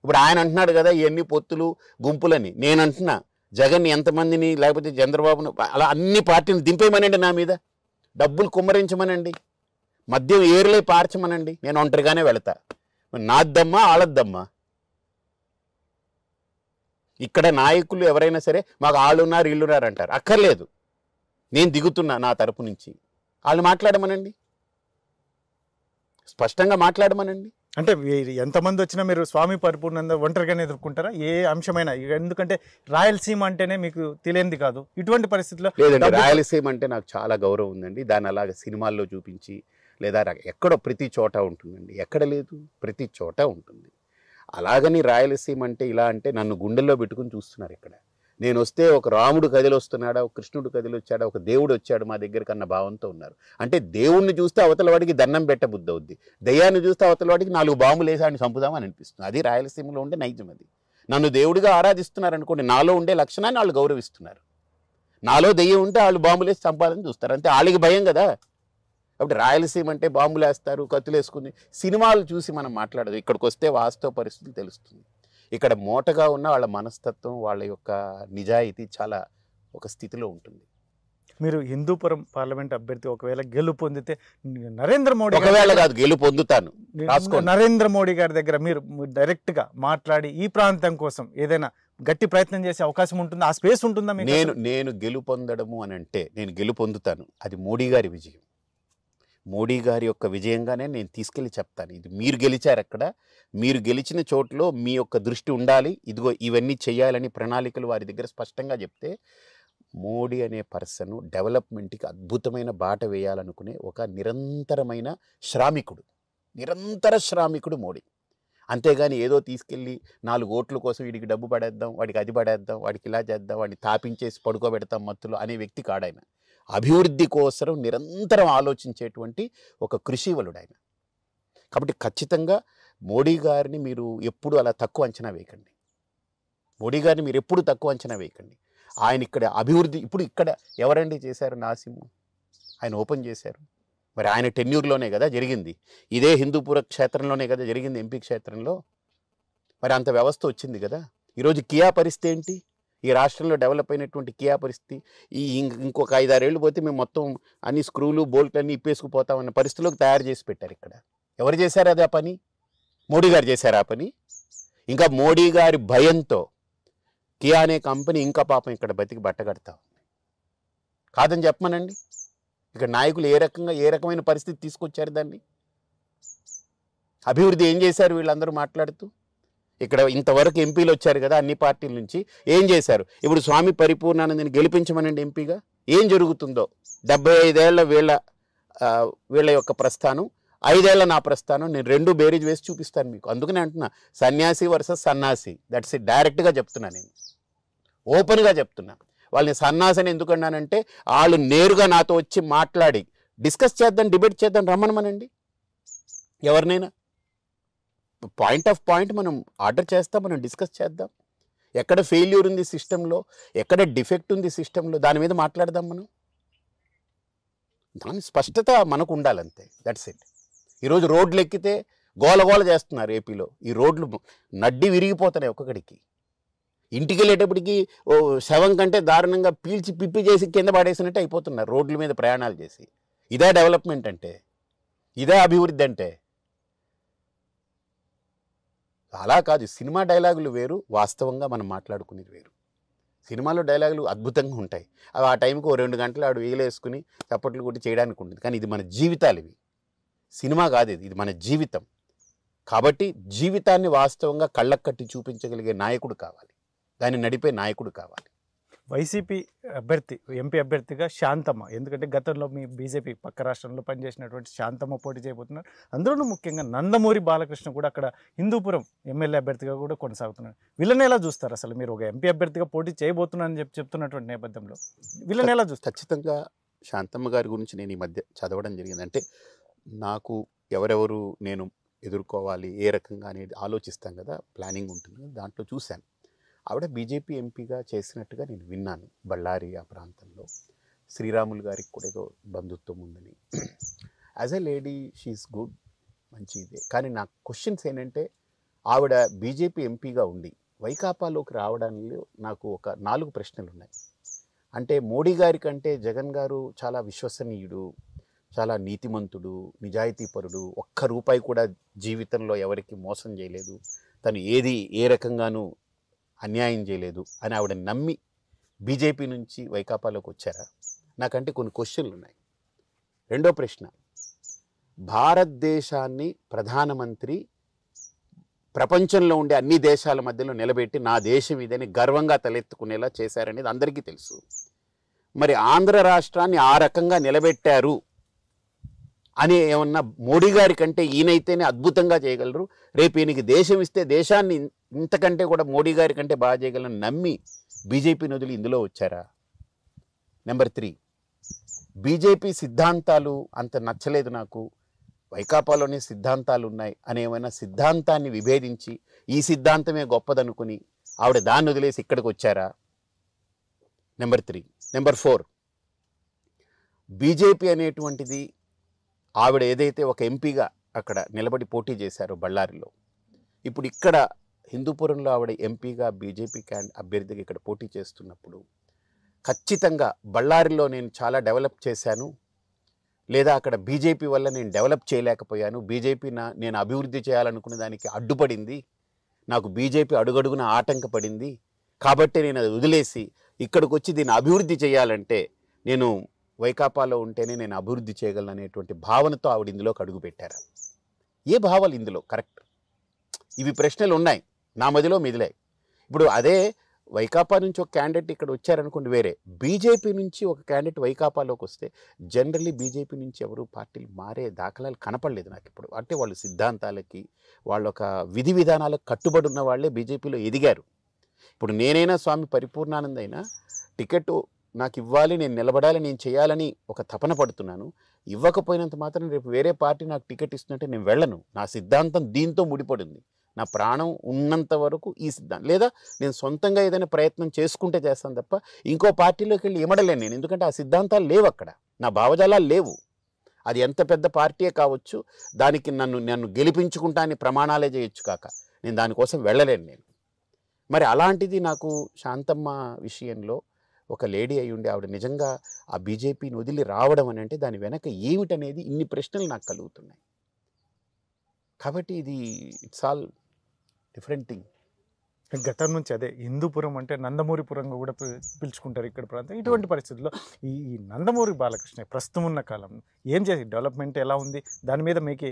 ఇప్పుడు ఆయన అంటున్నాడు కదా ఇవన్నీ పొత్తులు గుంపులని, నేను అంటున్నా జగన్ ఎంతమందిని లేకపోతే చంద్రబాబును అలా అన్ని పార్టీని దింపేయమనండి, నా మీద డబ్బులు కుమ్మరించమనండి, మద్యం ఏరులై పార్చమనండి, నేను ఒంటరిగానే వెళతా. నాద్దమ్మా ఆళద్దమ్మా? ఇక్కడ నాయకులు ఎవరైనా సరే మాకు ఆళ్ళున్నారు ఇళ్ళున్నారు అంటారు, అక్కర్లేదు, నేను దిగుతున్నా నా తరపు నుంచి, వాళ్ళు మాట్లాడమనండి, స్పష్టంగా మాట్లాడమనండి. అంటే ఎంతమంది వచ్చినా మీరు స్వామి పరిపూర్ణంద ఒంటరిగానే ఎదుర్కొంటారా ఏ అంశమైనా? ఎందుకంటే రాయలసీమ అంటేనే మీకు తెలియంది కాదు, ఇటువంటి పరిస్థితుల్లో. లేదండి, రాయలసీమ అంటే నాకు చాలా గౌరవం ఉందండి. దాన్ని అలాగే సినిమాల్లో చూపించి లేదా ఎక్కడో ప్రతి చోట ఉంటుందండి, ఎక్కడ లేదు ప్రతి చోట ఉంటుంది. అలాగని రాయలసీమ అంటే ఇలా అంటే నన్ను గుండెల్లో పెట్టుకుని చూస్తున్నారు. ఇక్కడ నేను వస్తే ఒక రాముడు కదిలి వస్తున్నాడా, ఒక కృష్ణుడు కదిలి వచ్చాడా, ఒక దేవుడు వచ్చాడు మా దగ్గరికి అన్న భావంతో ఉన్నారు. అంటే దేవుణ్ణి చూస్తే అవతల వాడికి దండం పెట్ట బుద్ధి అవుద్ది, దయ్యాన్ని చూస్తే అవతల వాడికి 4 బాంబులు వేసి ఆయన చంపుదామని అనిపిస్తుంది. అది రాయలసీమలో ఉండే నైజం. అది నన్ను దేవుడిగా ఆరాధిస్తున్నారు అనుకోండి, నాలో ఉండే లక్షణాన్ని వాళ్ళు గౌరవిస్తున్నారు. నాలో దెయ్యం ఉంటే వాళ్ళు బాంబులు వేసి చంపాలని చూస్తారు, అంతే. వాళ్ళకి భయం కదా. కాబట్టి రాయలసీమ అంటే బాంబులు వేస్తారు, కత్తులు వేసుకుని సినిమాలు చూసి మనం మాట్లాడదు. ఇక్కడికి వస్తే వాస్తవ పరిస్థితులు తెలుస్తుంది. ఇక్కడ మోటగా ఉన్న వాళ్ళ మనస్తత్వం, వాళ్ళ యొక్క నిజాయితీ చాలా ఒక స్థితిలో ఉంటుంది. మీరు హిందూపురం పార్లమెంట్ అభ్యర్థి ఒకవేళ గెలుపు పొందితే నరేంద్ర మోడీ ఒకవేళ కాదు గెలుపు పొందుతాను, నరేంద్ర మోడీ గారి దగ్గర మీరు డైరెక్ట్గా మాట్లాడి ఈ ప్రాంతం కోసం ఏదైనా గట్టి ప్రయత్నం చేసే అవకాశం ఉంటుందా? ఆ స్పేస్ ఉంటుందా? నేను గెలుపొందడము అని అంటే నేను గెలుపొందుతాను, అది మోడీ గారి విజయం. మోడీ గారి యొక్క విజయంగానే నేను తీసుకెళ్ళి చెప్తాను, ఇది మీరు గెలిచారు, అక్కడ మీరు గెలిచిన చోట్లో మీ యొక్క దృష్టి ఉండాలి, ఇదిగో ఇవన్నీ చేయాలని ప్రణాళికలు వారి దగ్గర స్పష్టంగా చెప్తే మోడీ అనే పర్సన్ డెవలప్మెంట్కి అద్భుతమైన బాట వేయాలనుకునే ఒక నిరంతరమైన శ్రామికుడు, నిరంతర శ్రామికుడు మోడీ. అంతేగాని ఏదో తీసుకెళ్ళి 4 ఓట్ల కోసం వీడికి డబ్బు పడేద్దాం, వాడికి అది పడేద్దాం, వాడికి ఇలా చేద్దాం, వాడిని తాపించేసి పడుకోబెడతాం మత్తులో అనే వ్యక్తి కాడాయన. అభివృద్ధి కోసం నిరంతరం ఆలోచించేటువంటి ఒక కృషివలుడు ఆయన. కాబట్టి ఖచ్చితంగా మోడీ గారిని మీరు ఎప్పుడు అలా తక్కువ అంచనా వేయకండి, మోడీ గారిని మీరు ఎప్పుడు తక్కువ అంచనా వేయకండి. ఆయన ఇక్కడ అభివృద్ధి ఇప్పుడు ఇక్కడ ఎవరండి చేశారు? నాసిము ఆయన ఓపెన్ చేశారు, మరి ఆయన టెన్యూర్లోనే కదా జరిగింది, ఇదే హిందూపుర క్షేత్రంలోనే కదా జరిగింది, ఎంపీ క్షేత్రంలో. మరి అంత వ్యవస్థ వచ్చింది కదా. ఈరోజు కియా పరిస్థితి ఏంటి? ఈ రాష్ట్రంలో డెవలప్ అయినటువంటి కియా పరిస్థితి ఇంకొక 5-6 ఏళ్ళు పోతే మేము మొత్తం అన్ని స్క్రూలు బోల్ట్ అన్ని ఇప్పేసుకుపోతామన్న పరిస్థితిలోకి తయారు చేసి పెట్టారు. ఇక్కడ ఎవరు చేశారు అది? ఆ పని మోడీ గారు చేశారు. ఆ పని ఇంకా మోడీ గారి భయంతో కియా అనే కంపెనీ ఇంకా పాపం ఇక్కడ బతికి బట్టగడతా ఉంది. కాదని చెప్పమనండి. ఇక్కడ నాయకులు ఏ రకమైన పరిస్థితి తీసుకొచ్చారు దాన్ని? అభివృద్ధి ఏం చేశారు వీళ్ళందరూ మాట్లాడుతూ? ఇక్కడ ఇంతవరకు ఎంపీలు వచ్చారు కదా అన్ని పార్టీల నుంచి, ఏం చేశారు? ఇప్పుడు స్వామి పరిపూర్ణానందని గెలిపించమనండి ఎంపీగా, ఏం జరుగుతుందో? 75 ఏళ్ల వీళ్ళ యొక్క ప్రస్థానం, 5 ఏళ్ల నా ప్రస్థానం, నేను 2 బేరీజ్ వేసి చూపిస్తాను మీకు. అందుకనే అంటున్నా, సన్యాసి వర్సెస్ సన్నాసి, దట్స్ ఇట్. డైరెక్ట్గా చెప్తున్నా, నేను ఓపెన్గా చెప్తున్నా. వాళ్ళని సన్నాసి అని ఎందుకు అన్నానంటే వాళ్ళు నేరుగా నాతో వచ్చి మాట్లాడి డిస్కస్ చేద్దాం, డిబేట్ చేద్దాం, రమ్మనమనండి ఎవరినైనా. పాయింట్ ఆఫ్ పాయింట్ మనం ఆర్డర్ చేస్తాం, మనం డిస్కస్ చేద్దాం. ఎక్కడ ఫెయిల్యూర్ ఉంది సిస్టంలో, ఎక్కడ డిఫెక్ట్ ఉంది సిస్టంలో, దాని మీద మాట్లాడదాం మనం. దాని స్పష్టత మనకు ఉండాలంతే, దట్స్ ఇట్. ఈరోజు రోడ్లు ఎక్కితే గోలగోల చేస్తున్నారు ఏపీలో. ఈ రోడ్లు నడ్డి విరిగిపోతున్నాయి ఒక్కొక్కడికి. ఇంటికి వెళ్ళేటప్పటికి శవం కంటే దారుణంగా పీల్చి పిప్పి చేసి కింద పడేసినట్టు అయిపోతున్నారు రోడ్ల మీద ప్రయాణాలు చేసి. ఇదే డెవలప్మెంట్ అంటే, ఇదే అభివృద్ధి అంటే? అలా కాదు. సినిమా డైలాగులు వేరు, వాస్తవంగా మనం మాట్లాడుకునేది వేరు. సినిమాలో డైలాగులు అద్భుతంగా ఉంటాయి, అవి ఆ టైంకి 2 గంటలు ఆడు వేలేసుకుని చప్పట్లు కొట్టి చేయడానికి ఉంటుంది. కానీ ఇది మన జీవితాలు, ఇవి సినిమా కాదు, ఇది మన జీవితం. కాబట్టి జీవితాన్ని వాస్తవంగా కళ్ళకు కట్టి చూపించగలిగే నాయకుడు కావాలి, దాన్ని నడిపే నాయకుడు కావాలి. వైసీపీ అభ్యర్థి ఎంపీ అభ్యర్థిగా శాంతమ్మ, ఎందుకంటే గతంలో మీ బీజేపీ పక్క రాష్ట్రంలో పనిచేసినటువంటి శాంతమ్మ పోటీ చేయబోతున్నారు. అందులోనూ ముఖ్యంగా నందమూరి బాలకృష్ణ కూడా అక్కడ హిందూపురం ఎమ్మెల్యే అభ్యర్థిగా కూడా కొనసాగుతున్నారు. వీళ్ళని ఎలా చూస్తారు? అసలు మీరు ఒక ఎంపీ అభ్యర్థిగా పోటీ చేయబోతున్నారని చెప్తున్నటువంటి నేపథ్యంలో వీళ్ళని ఎలా చూస్తారు? ఖచ్చితంగా శాంతమ్మ గారి గురించి నేను ఈ మధ్య చదవడం జరిగింది. అంటే నాకు ఎవరెవరు నేను ఎదుర్కోవాలి, ఏ రకంగా అనేది ఆలోచిస్తాం కదా, ప్లానింగ్ ఉంటుంది. దాంట్లో చూశాను ఆవిడ బీజేపీ ఎంపీగా చేసినట్టుగా నేను విన్నాను. బళ్ళారి ఆ ప్రాంతంలో శ్రీరాములు గారికి కూడా ఏదో బంధుత్వం ఉందని. As a lady she is good, మంచి ఇదే. కానీ నా క్వశ్చన్స్ ఏంటంటే ఆవిడ బీజేపీ ఎంపీగా ఉండి వైకాపాలోకి రావడంలో నాకు ఒక 4 ప్రశ్నలు ఉన్నాయి. అంటే మోడీ గారి కంటే జగన్ గారు చాలా విశ్వసనీయుడు, చాలా నీతిమంతుడు, నిజాయితీపరుడు, ఒక్క రూపాయి కూడా జీవితంలో ఎవరికి మోసం చేయలేదు, తను ఏ రకంగానూ అన్యాయం చేయలేదు అని ఆవిడ నమ్మి బీజేపీ నుంచి వైకాపాలోకి వచ్చారా? నాకంటే కొన్ని క్వశ్చన్లు ఉన్నాయి. రెండో ప్రశ్న, భారతదేశాన్ని ప్రధానమంత్రి ప్రపంచంలో ఉండే అన్ని దేశాల మధ్యలో నిలబెట్టి నా దేశం ఇదని గర్వంగా తలెత్తుకునేలా చేశారనేది అందరికీ తెలుసు. మరి ఆంధ్ర రాష్ట్రాన్ని ఆ రకంగా నిలబెట్టారు అని ఏమన్నా మోడీ గారి కంటే ఈయనైతేనే అద్భుతంగా చేయగలరు, రేపు ఈయనకి దేశం ఇస్తే దేశాన్ని ఇంతకంటే కూడా మోడీ గారి కంటే బాగా చేయగలను నమ్మి బీజేపీ వదిలి ఇందులో వచ్చారా? నెంబర్ 3, బీజేపీ సిద్ధాంతాలు అంత నచ్చలేదు నాకు, వైకాపాలోనే సిద్ధాంతాలు ఉన్నాయి అని ఏమైనా సిద్ధాంతాన్ని విభేదించి ఈ సిద్ధాంతమే గొప్పదనుకుని ఆవిడ దాన్ని వదిలేసి ఇక్కడికి వచ్చారా? నెంబర్ 3. నెంబర్ 4, బీజేపీ అనేటువంటిది ఆవిడ ఏదైతే ఒక ఎంపీగా అక్కడ నిలబడి పోటీ చేశారో బళ్ళారిలో, ఇప్పుడు ఇక్కడ హిందూపురంలో ఆవిడ ఎంపీగా బీజేపీ అభ్యర్థిగా ఇక్కడ పోటీ చేస్తున్నప్పుడు ఖచ్చితంగా బళ్ళారిలో నేను చాలా డెవలప్ చేశాను, లేదా అక్కడ బీజేపీ వల్ల నేను డెవలప్ చేయలేకపోయాను, బీజేపీ నేను అభివృద్ధి చేయాలనుకున్న దానికి అడ్డుపడింది, నాకు బీజేపీ అడుగడుగున ఆటంకపడింది, కాబట్టి నేను అది వదిలేసి ఇక్కడికి వచ్చి దీన్ని అభివృద్ధి చేయాలంటే నేను వైకాపాలో ఉంటేనే నేను అభివృద్ధి చేయగలను అనేటువంటి భావనతో ఆవిడ ఇందులోకి అడుగు పెట్టారా? ఏ భావాలు ఇందులో కరెక్ట్? ఇవి ప్రశ్నలు ఉన్నాయి నా మదిలో మిదిలాయి. ఇప్పుడు అదే వైకాపా నుంచి ఒక క్యాండిడేట్ ఇక్కడ వచ్చారనుకోండి వేరే, బీజేపీ నుంచి ఒక క్యాండిడేట్ వైకాపాలోకి వస్తే జనరల్లీ బీజేపీ నుంచి ఎవరు పార్టీలు మారే దాఖలాలు కనపడలేదు నాకు ఇప్పుడు. అంటే వాళ్ళు సిద్ధాంతాలకి వాళ్ళ ఒక విధి విధానాలకు కట్టుబడి ఉన్న వాళ్ళే బీజేపీలో ఎదిగారు. ఇప్పుడు నేనైనా స్వామి పరిపూర్ణానంద అయినా టికెట్ నాకు ఇవ్వాలి, నేను నిలబడాలి, నేను చేయాలని ఒక తపన పడుతున్నాను. ఇవ్వకపోయినంత మాత్రం రేపు వేరే పార్టీ నాకు టికెట్ ఇస్తుంటే నేను వెళ్ళను. నా సిద్ధాంతం దీంతో ముడిపడింది. నా ప్రాణం ఉన్నంత వరకు ఈ సిద్ధాంతం, లేదా నేను సొంతంగా ఏదైనా ప్రయత్నం చేసుకుంటే చేస్తాను తప్ప ఇంకో పార్టీలోకి వెళ్ళి ఇమడలేను నేను. ఎందుకంటే ఆ సిద్ధాంతాలు లేవు అక్కడ, నా భావజాలాలు లేవు. అది ఎంత పెద్ద పార్టీయే కావచ్చు, దానికి నన్ను గెలిపించుకుంటా అని ప్రమాణాలే చేయొచ్చు కాక నేను దానికోసం వెళ్ళలేను నేను. మరి అలాంటిది నాకు శాంతమ్మ విషయంలో ఒక లేడీ అయి ఉండి ఆవిడ నిజంగా ఆ బీజేపీని వదిలి రావడం అని అంటే దాని వెనక ఏమిటనేది ఇన్ని ప్రశ్నలు నాకు కలుగుతున్నాయి. కాబట్టి ఇది ఇట్స్ ఆల్ డిఫరెంట్ థింగ్. గతం నుంచి అదే హిందూపురం అంటే నందమూరిపురంగా కూడా పిలుచుకుంటారు ఇక్కడ ప్రాంతం. ఇటువంటి పరిస్థితుల్లో ఈ నందమూరి బాలకృష్ణ ప్రస్తుతం ఉన్న కాలం ఏం చేసి డెవలప్మెంట్ ఎలా ఉంది, దాని మీద మీకు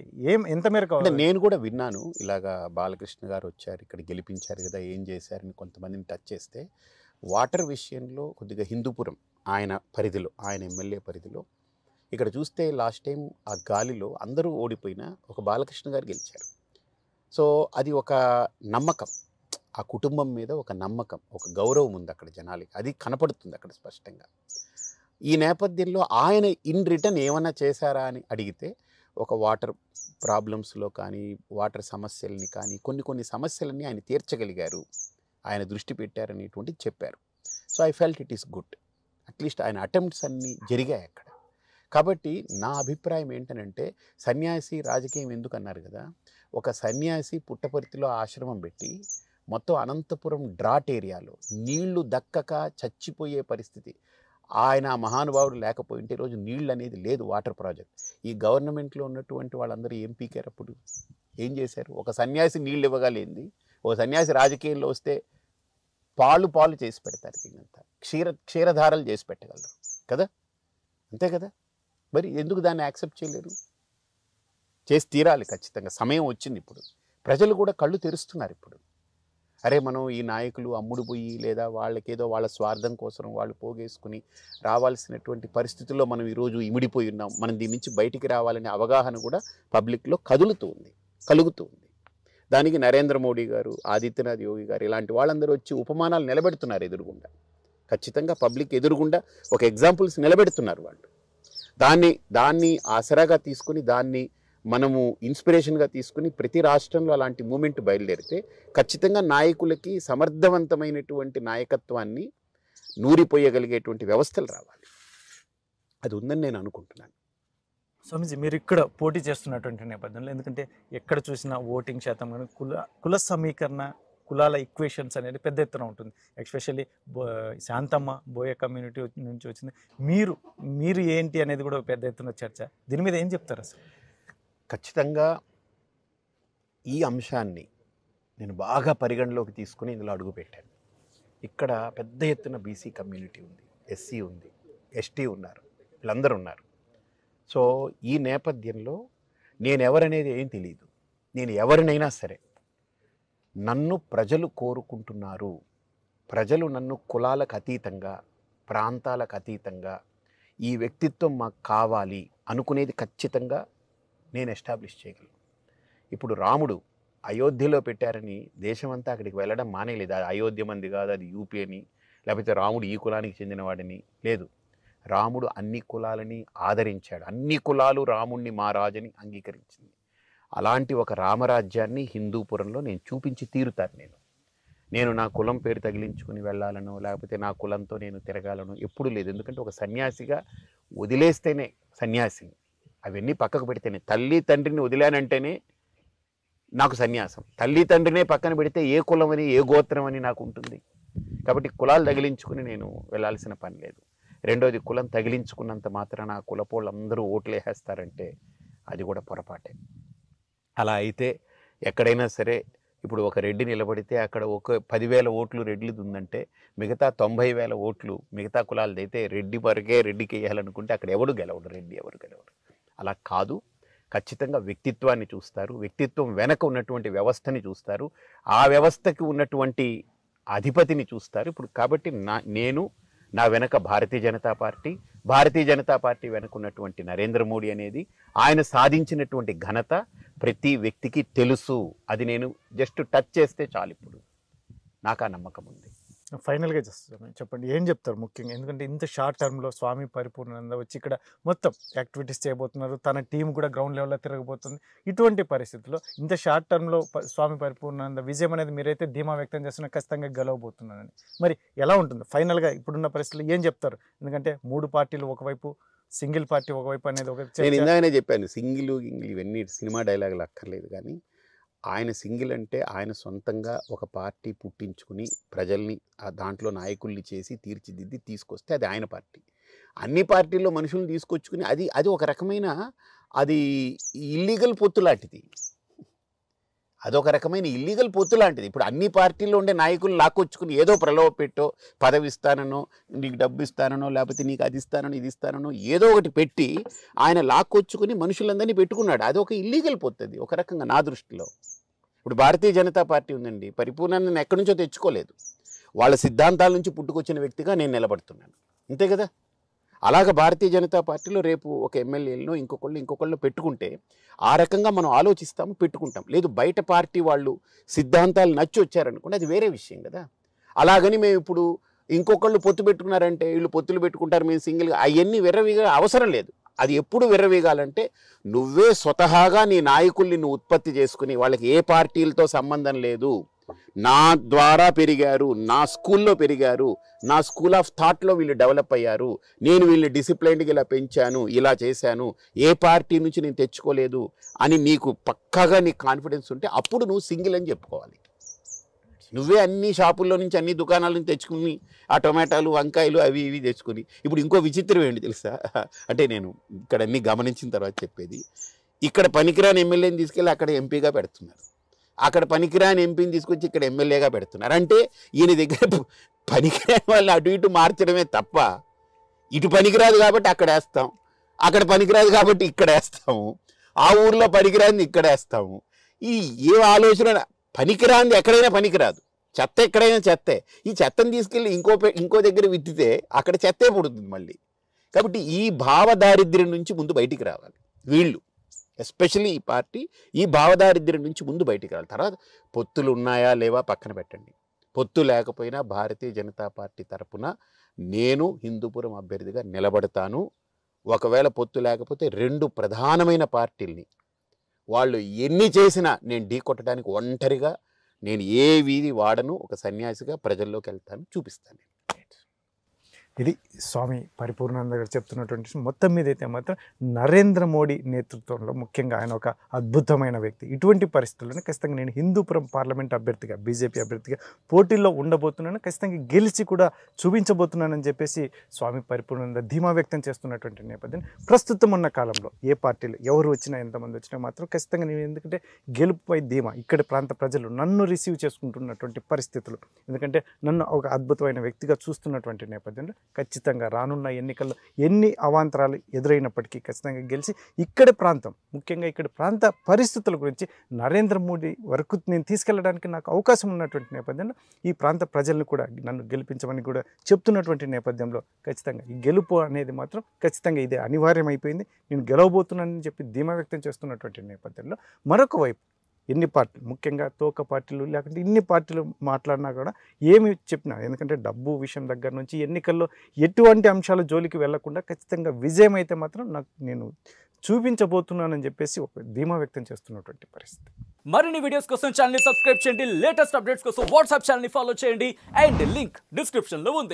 ఎంత మేరకు? నేను కూడా విన్నాను ఇలాగా బాలకృష్ణ గారు వచ్చారు ఇక్కడ గెలిపించారు కదా, ఏం చేశారని కొంతమందిని టచ్ చేస్తే వాటర్ విషయంలో కొద్దిగా హిందూపురం ఆయన పరిధిలో, ఆయన ఎమ్మెల్యే పరిధిలో ఇక్కడ చూస్తే లాస్ట్ టైం ఆ గాలిలో అందరూ ఓడిపోయినా ఒక బాలకృష్ణ గారు గెలిచారు. సో అది ఒక నమ్మకం, ఆ కుటుంబం మీద ఒక నమ్మకం, ఒక గౌరవం ఉంది అక్కడ జనాలకి, అది కనపడుతుంది అక్కడ స్పష్టంగా. ఈ నేపథ్యంలో ఆయన ఇన్ రిటర్న్ ఏమైనా చేశారా అని అడిగితే ఒక వాటర్ ప్రాబ్లమ్స్లో కానీ వాటర్ సమస్యలని కానీ కొన్ని సమస్యలని ఆయన తీర్చగలిగారు, ఆయన దృష్టి పెట్టారనేటువంటిది చెప్పారు. So I felt it is good, at least ఆయన అటెంప్ట్స్ అన్నీ జరిగాయి అక్కడ. కాబట్టి నా అభిప్రాయం ఏంటనంటే సన్యాసి రాజకీయం ఎందుకు అన్నారు కదా, ఒక సన్యాసి పుట్టపర్తిలో ఆశ్రమం పెట్టి మొత్తం అనంతపురం డ్రాట్ ఏరియాలో నీళ్లు దక్కక చచ్చిపోయే పరిస్థితి, ఆయన మహానుభావుడు లేకపోయింటే ఈరోజు నీళ్ళు అనేది లేదు, వాటర్ ప్రాజెక్ట్. ఈ గవర్నమెంట్లో ఉన్నటువంటి వాళ్ళందరూ ఏం పీకారు, అప్పుడు ఏం చేశారు? ఒక సన్యాసి నీళ్ళు ఇవ్వగలిగింది, ఒక సన్యాసి రాజకీయంలో వస్తే పాలు చేసి పెడతారు, దీనంతా క్షీరధారలు చేసి పెట్టగలరు కదా, అంతే కదా. మరి ఎందుకు దాన్ని యాక్సెప్ట్ చేయలేరు? చేసి తీరాలి ఖచ్చితంగా, సమయం వచ్చింది. ఇప్పుడు ప్రజలు కూడా కళ్ళు తెరుస్తున్నారు. ఇప్పుడు అరే మనం ఈ నాయకులు అమ్ముడు పోయి లేదా వాళ్ళకేదో వాళ్ళ స్వార్థం కోసం వాళ్ళు పోగేసుకుని రావాల్సినటువంటి పరిస్థితుల్లో మనం ఈరోజు ఇమిడిపోయి ఉన్నాం. మనం దీని నుంచి బయటికి రావాలనే అవగాహన కూడా పబ్లిక్లో కలుగుతూ ఉంది. దానికి నరేంద్ర మోడీ గారు, ఆదిత్యనాథ్ యోగి గారు ఇలాంటి వాళ్ళందరూ వచ్చి ఉపమానాలు నిలబెడుతున్నారు ఎదురుగుండా. ఖచ్చితంగా పబ్లిక్ ఎదురుగుండా ఒక ఎగ్జాంపుల్స్ నిలబెడుతున్నారు వాళ్ళు. దాన్ని ఆసరాగా తీసుకుని, దాన్ని మనము ఇన్స్పిరేషన్గా తీసుకుని ప్రతి రాష్ట్రంలో అలాంటి మూమెంట్ బయలుదేరితే ఖచ్చితంగా నాయకులకి సమర్థవంతమైనటువంటి నాయకత్వాన్ని నూరిపోయగలిగేటువంటి వ్యవస్థలు రావాలి. అది ఉందని నేను అనుకుంటున్నాను. స్వామీజీ మీరు ఇక్కడ పోటీ చేస్తున్నటువంటి నేపథ్యంలో, ఎందుకంటే ఎక్కడ చూసినా ఓటింగ్ శాతం కానీ కుల సమీకరణ, కులాల ఈక్వేషన్స్ అనేది పెద్ద ఎత్తున ఉంటుంది. ఎస్పెషల్లీ శాంతమ్మ బోయ కమ్యూనిటీ నుంచి వచ్చింది. మీరు ఏంటి అనేది కూడా పెద్ద ఎత్తున చర్చ. దీని మీద ఏం చెప్తారు అసలు? ఖచ్చితంగా ఈ అంశాన్ని నేను బాగా పరిగణలోకి తీసుకుని ఇందులో అడుగుపెట్టాను. ఇక్కడ పెద్ద ఎత్తున బీసీ కమ్యూనిటీ ఉంది, ఎస్సీ ఉంది, ఎస్టీ ఉన్నారు, వీళ్ళందరూ ఉన్నారు. సో ఈ నేపథ్యంలో నేను ఎవరనేది ఏం తెలియదు. నేను ఎవరినైనా సరే నన్ను ప్రజలు కోరుకుంటున్నారు, ప్రజలు నన్ను కులాలకు అతీతంగా, ప్రాంతాలకు అతీతంగా ఈ వ్యక్తిత్వం మాకు కావాలి అనుకునేది ఖచ్చితంగా నేను ఎస్టాబ్లిష్ చేయగలను. ఇప్పుడు రాముడు అయోధ్యలో పెట్టారని దేశమంతా అక్కడికి వెళ్ళడం మానేయలేదు. అది అయోధ్య మంది కాదు, అది యూపీ అని, లేకపోతే రాముడు ఈ కులానికి చెందినవాడని లేదు. రాముడు అన్ని కులాలని ఆదరించాడు. అన్ని కులాలు రాముణ్ణి మా రాజని అంగీకరించింది. అలాంటి ఒక రామరాజ్యాన్ని హిందూపురంలో నేను చూపించి తీరుతాను. నేను నా కులం పేరు తగిలించుకుని వెళ్ళాలను, లేకపోతే నా కులంతో నేను తిరగాలను ఎప్పుడు లేదు. ఎందుకంటే ఒక సన్యాసిగా వదిలేస్తేనే సన్యాసిని, అవన్నీ పక్కకు పెడితేనే. తల్లి తండ్రిని వదిలానంటేనే నాకు సన్యాసం. తల్లి తండ్రినే పక్కన పెడితే ఏ కులం అని, ఏ గోత్రం అని నాకు ఉంటుంది. కాబట్టి కులాలు తగిలించుకుని నేను వెళ్ళాల్సిన పని లేదు. రెండోది, కులం తగిలించుకున్నంత మాత్రాన ఆ కులపోళ్ళు అందరూ ఓట్లు వేసేస్తారంటే అది కూడా పొరపాటే. అలా అయితే ఎక్కడైనా సరే ఇప్పుడు ఒక రెడ్డి నిలబడితే అక్కడ ఒక 10,000 ఓట్లు రెడ్డిది ఉందంటే మిగతా 90,000 ఓట్లు మిగతా కులాలది అయితే రెడ్డి వరకే రెడ్డికి వేయాలనుకుంటే అక్కడ ఎవడు గెలవడు, రెడ్డి ఎవరు గెలవడు. అలా కాదు. ఖచ్చితంగా వ్యక్తిత్వాన్ని చూస్తారు, వ్యక్తిత్వం వెనక ఉన్నటువంటి వ్యవస్థని చూస్తారు, ఆ వ్యవస్థకి ఉన్నటువంటి అధిపతిని చూస్తారు. ఇప్పుడు కాబట్టి నా వెనక భారతీయ జనతా పార్టీ వెనక ఉన్నటువంటి నరేంద్ర మోడీ అనేది ఆయన సాధించినటువంటి ఘనత ప్రతి వ్యక్తికి తెలుసు. అది నేను జస్ట్ టచ్ చేస్తే చాలు. ఇప్పుడు నాకు ఆ నమ్మకం ఉంది. ఫైనల్గా చెప్పండి, ఏం చెప్తారు ముఖ్యంగా? ఎందుకంటే ఇంత షార్ట్ టర్మ్లో స్వామి పరిపూర్ణానంద వచ్చి ఇక్కడ మొత్తం యాక్టివిటీస్ చేయబోతున్నారు, తన టీం కూడా గ్రౌండ్ లెవెల్లో తిరగబోతుంది. ఇటువంటి పరిస్థితుల్లో ఇంత షార్ట్ టర్మ్లో స్వామి పరిపూర్ణానంద విజయం అనేది మీరైతే ధీమా వ్యక్తం చేస్తున్న ఖచ్చితంగా గెలవబోతున్నారని, మరి ఎలా ఉంటుంది ఫైనల్గా ఇప్పుడున్న పరిస్థితుల్లో ఏం చెప్తారు? ఎందుకంటే 3 పార్టీలు ఒకవైపు, సింగిల్ పార్టీ ఒకవైపు అనేది ఒక నేను ఇందాకనే చెప్పాను, సింగిల్ ఇవన్నీ సినిమా డైలాగులు అక్కర్లేదు. కానీ ఆయన సింగిల్ అంటే ఆయన సొంతంగా ఒక పార్టీ పుట్టించుకుని ప్రజల్ని దాంట్లో నాయకుల్ని చేసి తీర్చిదిద్ది తీసుకొస్తే అది ఆయన పార్టీ. అన్ని పార్టీల్లో మనుషుల్ని తీసుకొచ్చుకుని అది ఒక రకమైన అది ఇల్లీగల్ పొత్తు లాంటిది. అదొక రకమైన ఇల్లీగల్ పొత్తు లాంటిది. ఇప్పుడు అన్ని పార్టీల్లో ఉండే నాయకులు లాక్కొచ్చుకుని ఏదో ప్రలోభ పెట్టో, పదవి ఇస్తానో, నీకు డబ్బు ఇస్తానో, లేకపోతే నీకు అది ఇస్తానో ఇది ఇస్తానో ఏదో ఒకటి పెట్టి ఆయన లాక్కొచ్చుకుని మనుషులందరినీ పెట్టుకున్నాడు. అదొక ఇల్లీగల్ పొత్తు ఒక రకంగా నా దృష్టిలో. ఇప్పుడు భారతీయ జనతా పార్టీ ఉందండి, పరిపూర్ణాన్ని ఎక్కడి నుంచో తెచ్చుకోలేదు. వాళ్ళ సిద్ధాంతాల నుంచి పుట్టుకొచ్చిన వ్యక్తిగా నేను నిలబడుతున్నాను, అంతే కదా. అలాగ భారతీయ జనతా పార్టీలో రేపు ఒక ఎమ్మెల్యేలను ఇంకొకళ్ళు పెట్టుకుంటే ఆ రకంగా మనం ఆలోచిస్తాము, పెట్టుకుంటాం. లేదు బయట పార్టీ వాళ్ళు సిద్ధాంతాలు నచ్చి వచ్చారనుకోండి, అది వేరే విషయం కదా. అలాగని మేము ఇప్పుడు ఇంకొకళ్ళు పొత్తు పెట్టుకున్నారంటే వీళ్ళు పొత్తులు పెట్టుకుంటారు, మేము సింగిల్గా, అవన్నీ విర్రవీగా అవసరం లేదు. అది ఎప్పుడు విర్రవీగాలంటే నువ్వే స్వతహాగా నీ నాయకుల్ని నువ్వు ఉత్పత్తి చేసుకుని, వాళ్ళకి ఏ పార్టీలతో సంబంధం లేదు, నా ద్వారా పెరిగారు, నా స్కూల్లో పెరిగారు, నా స్కూల్ ఆఫ్ థాట్లో వీళ్ళు డెవలప్ అయ్యారు, నేను వీళ్ళని డిసిప్లైన్డ్గా ఇలా పెంచాను, ఇలా చేశాను, ఏ పార్టీ నుంచి నేను తెచ్చుకోలేదు అని నీకు పక్కాగా నీకు కాన్ఫిడెన్స్ ఉంటే అప్పుడు నువ్వు సింగిల్ అని చెప్పుకోవాలి. నువ్వే అన్ని షాపుల్లో నుంచి అన్ని దుకాణాల నుంచి తెచ్చుకుని ఆ టొమాటోలు, వంకాయలు అవి ఇవి తెచ్చుకుని. ఇప్పుడు ఇంకో విచిత్రం ఏంటి తెలుసా, అంటే నేను ఇక్కడ అన్ని గమనించిన తర్వాత చెప్పేది, ఇక్కడ పనికిరాని ఎమ్మెల్యేని తీసుకెళ్ళి అక్కడ ఎంపీగా పెడుతున్నారు, అక్కడ పనికిరాని ఎంపీని తీసుకొచ్చి ఇక్కడ ఎమ్మెల్యేగా పెడుతున్నారు. అంటే ఈయన దగ్గర పనికిరాని వాళ్ళు అటు ఇటు మార్చడమే తప్ప, ఇటు పనికిరాదు కాబట్టి అక్కడ వేస్తాం, అక్కడ పనికిరాదు కాబట్టి ఇక్కడ వేస్తాము, ఆ ఊర్లో పనికిరాని ఇక్కడ వేస్తాము. ఈ ఏ ఆలోచన, పనికిరాంది ఎక్కడైనా పనికిరాదు, చెత్త ఎక్కడైనా చెత్తే. ఈ చెత్తను తీసుకెళ్ళి ఇంకో దగ్గర విత్తితే అక్కడ చెత్తే పుడుతుంది మళ్ళీ. కాబట్టి ఈ భావదారిద్ర్యం నుంచి ముందు బయటికి రావాలి వీళ్ళు, ఎస్పెషల్లీ ఈ పార్టీ ఈ భావదారిద్ర్యం నుంచి ముందు బయటికి రావాలి. తర్వాత పొత్తులు ఉన్నాయా లేవా పక్కన పెట్టండి. పొత్తు లేకపోయినా భారతీయ జనతా పార్టీ తరపున నేను హిందూపురం అభ్యర్థిగా నిలబడతాను. ఒకవేళ పొత్తు లేకపోతే 2 ప్రధానమైన పార్టీల్ని వాళ్ళు ఎన్ని చేసినా నేను ఢీ కొట్టడానికి ఒంటరిగా నేను ఏ వీధి వాడను, ఒక సన్యాసిగా ప్రజల్లోకి వెళ్తాను, చూపిస్తాను. ఇది స్వామి పరిపూర్ణానంద గారు చెప్తున్నటువంటి విషయం. మొత్తం మీద అయితే మాత్రం నరేంద్ర మోడీ నేతృత్వంలో ముఖ్యంగా ఆయన ఒక అద్భుతమైన వ్యక్తి. ఇటువంటి పరిస్థితుల్లోనే ఖచ్చితంగా నేను హిందూపురం పార్లమెంట్ అభ్యర్థిగా బీజేపీ అభ్యర్థిగా పోటీల్లో ఉండబోతున్నాను, ఖచ్చితంగా గెలిచి కూడా చూపించబోతున్నానని చెప్పేసి స్వామి పరిపూర్ణానంద ధీమా వ్యక్తం చేస్తున్నటువంటి నేపథ్యం. ప్రస్తుతం ఉన్న కాలంలో ఏ పార్టీలు ఎవరు వచ్చినా ఎంతమంది వచ్చినా మాత్రం ఖచ్చితంగా నేను ఎందుకంటే గెలుపుపై ధీమా, ఇక్కడి ప్రాంత ప్రజలు నన్ను రిసీవ్ చేసుకుంటున్నటువంటి పరిస్థితులు, ఎందుకంటే నన్ను ఒక అద్భుతమైన వ్యక్తిగా చూస్తున్నటువంటి నేపథ్యంలో ఖచ్చితంగా రానున్న ఎన్నికల్లో ఎన్ని అవాంతరాలు ఎదురైనప్పటికీ ఖచ్చితంగా గెలిచి ఇక్కడి ప్రాంతం ముఖ్యంగా ఇక్కడి ప్రాంత పరిస్థితుల గురించి నరేంద్ర మోడీ వరకు నేను తీసుకెళ్ళడానికి నాకు అవకాశం ఉన్నటువంటి నేపథ్యంలో ఈ ప్రాంత ప్రజలను కూడా నన్ను గెలిపించమని కూడా చెప్తున్నటువంటి నేపథ్యంలో ఖచ్చితంగా ఈ గెలుపు అనేది మాత్రం ఖచ్చితంగా ఇదే అనివార్యమైపోయింది. నేను గెలవబోతున్నానని చెప్పి ధీమా వ్యక్తం చేస్తున్నటువంటి నేపథ్యంలో మరొక వైపు ఎన్ని పార్టీలు ముఖ్యంగా తోక పార్టీలు లేకుంటే ఇన్ని పార్టీలు మాట్లాడినా కూడా ఏమి చెప్పినా, ఎందుకంటే డబ్బు విషయం దగ్గర నుంచి ఎన్నికల్లో ఎటువంటి అంశాల జోలికి వెళ్లకుండా ఖచ్చితంగా విజయం అయితే మాత్రం నేను చూపించబోతున్నానని చెప్పేసి ఒక ధీమా వ్యక్తం చేస్తున్నటువంటి పరిస్థితి. మరిన్ని వీడియోస్ కోసం ఛానల్ ని సబ్స్క్రైబ్ చేయండి, లేటెస్ట్ అప్డేట్స్ కోసం వాట్సాప్ ఛానల్ ని ఫాలో చేయండి అండ్ లింక్ డిస్క్రిప్షన్ లో ఉంది.